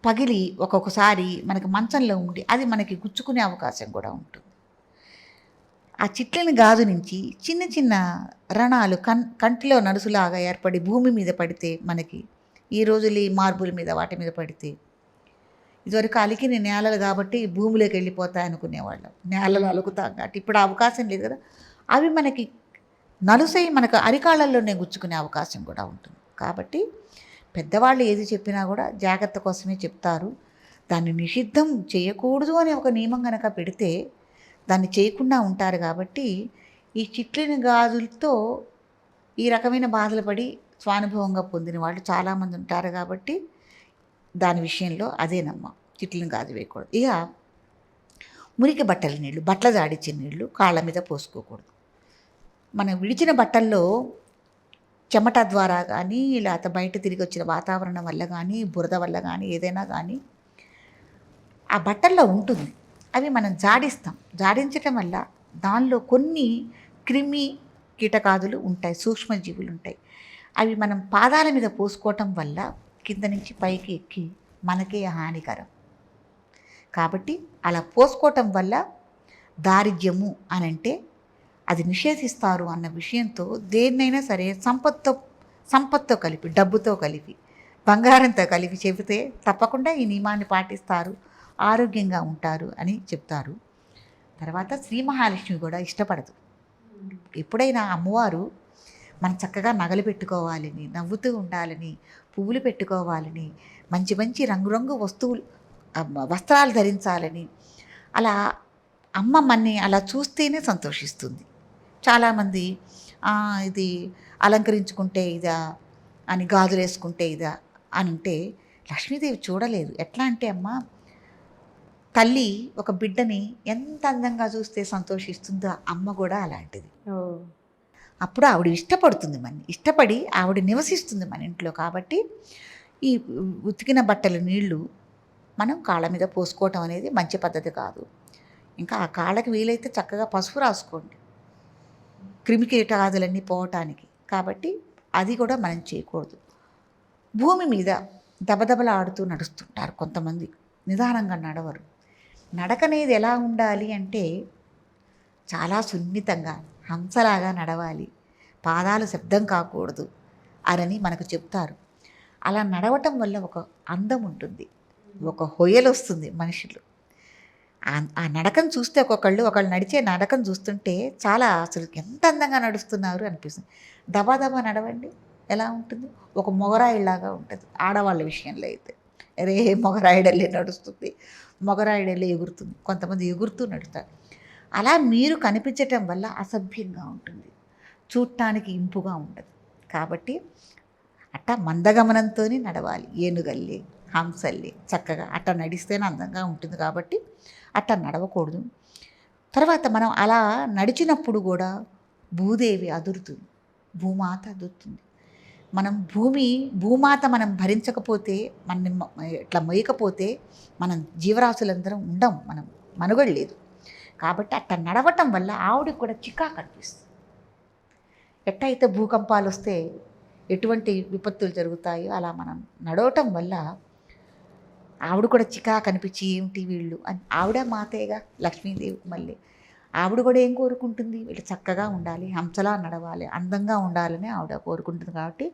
పగిలి ఒక్కొక్కసారి మనకి మంచంలో ఉండి అది మనకి గుచ్చుకునే అవకాశం కూడా ఉంటుంది. ఆ చిట్లిని గాజు నుంచి చిన్న చిన్న రణాలు కంటిలో నడుసులాగా ఏర్పడి భూమి మీద పడితే మనకి ఈ రోజులు ఈ మార్బుల్ మీద వాటి మీద పడితే, ఇదివరకు అలికిన నేలలు కాబట్టి భూమిలోకి వెళ్ళిపోతాయి అనుకునేవాళ్ళం, నేలలో అలుకుతాం కాబట్టి. ఇప్పుడు ఆ అవకాశం లేదు కదా. అవి మనకి నలుసై మనకు అరికాళ్ళల్లోనే గుచ్చుకునే అవకాశం కూడా ఉంటుంది. కాబట్టి పెద్దవాళ్ళు ఏది చెప్పినా కూడా జాగ్రత్త కోసమే చెప్తారు. దాన్ని నిషిద్ధం చేయకూడదు అనే ఒక నియమం కనుక పెడితే దాన్ని చేయకుండా ఉంటారు. కాబట్టి ఈ చిట్లిన గాజులతో ఈ రకమైన బాధలు పడి స్వానుభవంగా పొందిన వాళ్ళు చాలామంది ఉంటారు. కాబట్టి దాని విషయంలో అదేనమ్మా, చిట్లిన గాజు వేయకూడదు. ఇక మురికి బట్టల నీళ్ళు, బట్టల జాడిచ్చిన నీళ్ళు కాళ్ళ మీద పోసుకోకూడదు. మనం విడిచిన బట్టల్లో చెమట ద్వారా కానీ లేకపోతే బయట తిరిగి వచ్చిన వాతావరణం వల్ల కానీ బురద వల్ల కానీ ఏదైనా కానీ ఆ బట్టల్లో ఉంటుంది. అవి మనం జాడిస్తాం. జాడించటం వల్ల దానిలో కొన్ని క్రిమి కీటకాదులు ఉంటాయి, సూక్ష్మజీవులు ఉంటాయి. అవి మనం పాదాల మీద పోసుకోవటం వల్ల కింద నుంచి పైకి ఎక్కి మనకే హానికరం. కాబట్టి అలా పోసుకోవటం వల్ల దారిద్ర్యము అని అంటే అది నిషేధిస్తారు అన్న విషయంతో దేన్నైనా సరే సంపత్తో కలిపి, డబ్బుతో కలిపి, బంగారంతో కలిపి చెబితే తప్పకుండా ఈ నియమాన్ని పాటిస్తారు, ఆరోగ్యంగా ఉంటారు అని చెప్తారు. తర్వాత శ్రీ మహాలక్ష్మి కూడా ఇష్టపడదు. ఎప్పుడైనా అమ్మవారు మనం చక్కగా నగలు పెట్టుకోవాలని, నవ్వుతూ ఉండాలని, పువ్వులు పెట్టుకోవాలని, మంచి మంచి రంగురంగు వస్త్రాలు ధరించాలని, అలా అమ్మ మన్ని అలా చూస్తేనే సంతోషిస్తుంది. చాలామంది ఇది అలంకరించుకుంటే ఇదా అని, గాజులు వేసుకుంటే ఇదా అని అంటే లక్ష్మీదేవి చూడలేదు. ఎట్లా అంటే అమ్మ, తల్లి ఒక బిడ్డని ఎంత అందంగా చూస్తే సంతోషిస్తుందో అమ్మ కూడా అలాంటిది. అప్పుడు ఆవిడ ఇష్టపడుతుంది, ఇష్టపడి ఆవిడ నివసిస్తుంది మన ఇంట్లో. కాబట్టి ఈ ఉతికిన బట్టల నీళ్లు మనం కాళ్ళ మీద పోసుకోవటం అనేది మంచి పద్ధతి కాదు. ఇంకా ఆ కాళ్ళకి వీలైతే చక్కగా పసుపు రాసుకోండి, క్రిమికీటకాదులన్నీ పోవటానికి. కాబట్టి అది కూడా మనం చేయకూడదు. భూమి మీద దబదబలాడుతూ నడుస్తుంటారు కొంతమంది, నిదానంగా నడవరు. నడక అనేది ఎలా ఉండాలి అంటే చాలా సున్నితంగా హంసలాగా నడవాలి, పాదాలు శబ్దం కాకూడదు అని మనకు చెప్తారు. అలా నడవటం వల్ల ఒక అందం ఉంటుంది, ఒక హొయలు వస్తుంది మనుషులు. ఆ నడకను చూస్తే ఒకళ్ళు నడిచే నడకను చూస్తుంటే చాలా అసలు ఎంత అందంగా నడుస్తున్నారు అనిపిస్తుంది. దబాదబా నడవండి, ఎలా ఉంటుంది, ఒక మొగరాయిలాగా ఉంటుంది. ఆడవాళ్ళ విషయంలో అయితే రే మొగరాయిడల్లే నడుస్తుంది, మొగరాయిడల్లే ఎగురుతుంది, కొంతమంది ఎగురుతూ నడుస్తారు. అలా మీరు కనిపించటం వల్ల అసభ్యంగా ఉంటుంది, చూడటానికి ఇంపుగా ఉండదు. కాబట్టి అట్టా మందగమనంతో నడవాలి, ఏనుగల్లి హంసల్లి చక్కగా అట్టా నడిస్తేనే అందంగా ఉంటుంది. కాబట్టి అట్టా నడవకూడదు. తర్వాత మనం అలా నడిచినప్పుడు కూడా భూదేవి అదురుతుంది, భూమాత అదురుతుంది. మనం భూమాత మనం భరించకపోతే, మనం ఇట్లా మొయ్యకపోతే మనం జీవరాశులందరం ఉండం, మనం మనుగడ లేదు. కాబట్టి అట్లా నడవటం వల్ల ఆవిడకి కూడా చికాకు అనిపిస్తుంది. ఎట్టయితే భూకంపాలు వస్తే ఎటువంటి విపత్తులు జరుగుతాయో అలా మనం నడవటం వల్ల ఆవిడ కూడా చికాకు అనిపించి ఏమిటి వీళ్ళు అని, ఆవిడ మాతేగా లక్ష్మీదేవికి మళ్ళీ ఆవిడ కూడా ఏం కోరుకుంటుంది, వీళ్ళు చక్కగా ఉండాలి, హంసలా నడవాలి, అందంగా ఉండాలని ఆవిడ కోరుకుంటుంది. కాబట్టి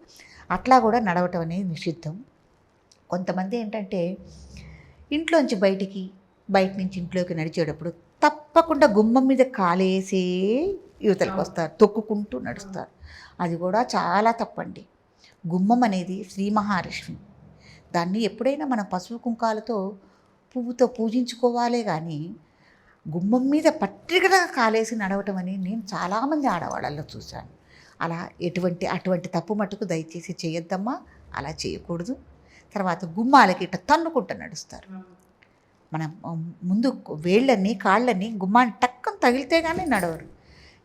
అట్లా కూడా నడవటం అనేది నిషిద్ధం. కొంతమంది ఏంటంటే ఇంట్లోంచి బయట నుంచి ఇంట్లోకి నడిచేటప్పుడు తప్పకుండా గుమ్మం మీద కాలేసే యువతలకు వస్తారు, తొక్కుకుంటూ నడుస్తారు. అది కూడా చాలా తప్పండి. గుమ్మం అనేది శ్రీ మహాలక్ష్మి, దాన్ని ఎప్పుడైనా మనం పసుపు కుంకాలతో పువ్వుతో పూజించుకోవాలే కానీ గుమ్మం మీద పట్టికగా కాలేసి నడవటం అని నేను చాలామంది ఆడవాళ్ళల్లో చూశాను. అలా అటువంటి తప్పు మట్టుకు దయచేసి చేయొద్దమ్మా, అలా చేయకూడదు. తర్వాత గుమ్మాలకి ఇట్లా తన్నుకుంటూ నడుస్తారు. మనం ముందు వేళ్ళని కాళ్ళని గుమ్మాన్ని టక్కని తగిలితే కానీ నడవరు.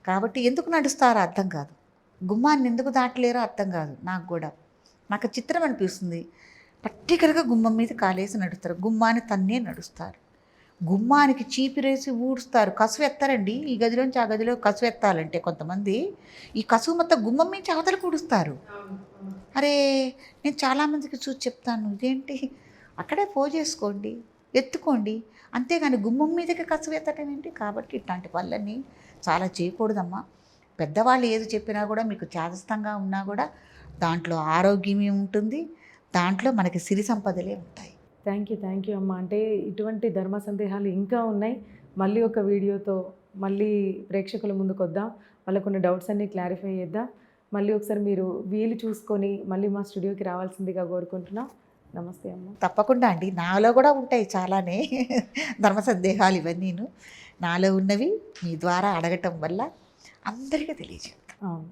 కాబట్టి ఎందుకు నడుస్తారో అర్థం కాదు, గుమ్మాన్ని ఎందుకు దాటలేరో అర్థం కాదు. నాకు చిత్రం అనిపిస్తుంది. పర్టికులర్గా గుమ్మం మీద కాలేసి నడుస్తారు, గుమ్మాన్ని తన్నే నడుస్తారు. గుమ్మానికి చీపిరేసి ఊడుస్తారు, కసువు ఎత్తారండి. ఈ గదిలోంచి ఆ గదిలో కసువు ఎత్తాలంటే కొంతమంది ఈ కసువు మొత్తం గుమ్మం మీద అవతలకు ఊడుస్తారు. అరే నేను చాలామందికి చూసి చెప్తాను, ఇదేంటి అక్కడే పోజేసుకోండి, ఎత్తుకోండి, అంతేగాని గుమ్మం మీదకి కసువు ఎత్తడం ఏంటి? కాబట్టి ఇట్లాంటి పనులన్నీ చాలా చేయకూడదమ్మా. పెద్దవాళ్ళు ఏది చెప్పినా కూడా మీకు చేదస్తంగా ఉన్నా కూడా దాంట్లో ఆరోగ్యమే ఉంటుంది, దాంట్లో మనకి సిరి సంపదలే ఉంటాయి. థ్యాంక్ యూ అమ్మ. అంటే ఇటువంటి ధర్మ సందేహాలు ఇంకా ఉన్నాయి. మళ్ళీ ఒక వీడియోతో మళ్ళీ ప్రేక్షకుల ముందుకు వద్దాం, వాళ్ళకున్న డౌట్స్ అన్నీ క్లారిఫై చేద్దాం. మళ్ళీ ఒకసారి మీరు వీలు చూసుకొని మళ్ళీ మా స్టూడియోకి రావాల్సిందిగా కోరుకుంటున్నాం. నమస్తే అమ్మ. తప్పకుండా అండి, నాలో కూడా ఉంటాయి చాలానే ధర్మ సందేహాలు. ఇవన్నీను నాలో ఉన్నవి మీ ద్వారా అడగటం వల్ల అందరికీ తెలియజేస్తాను. అవును.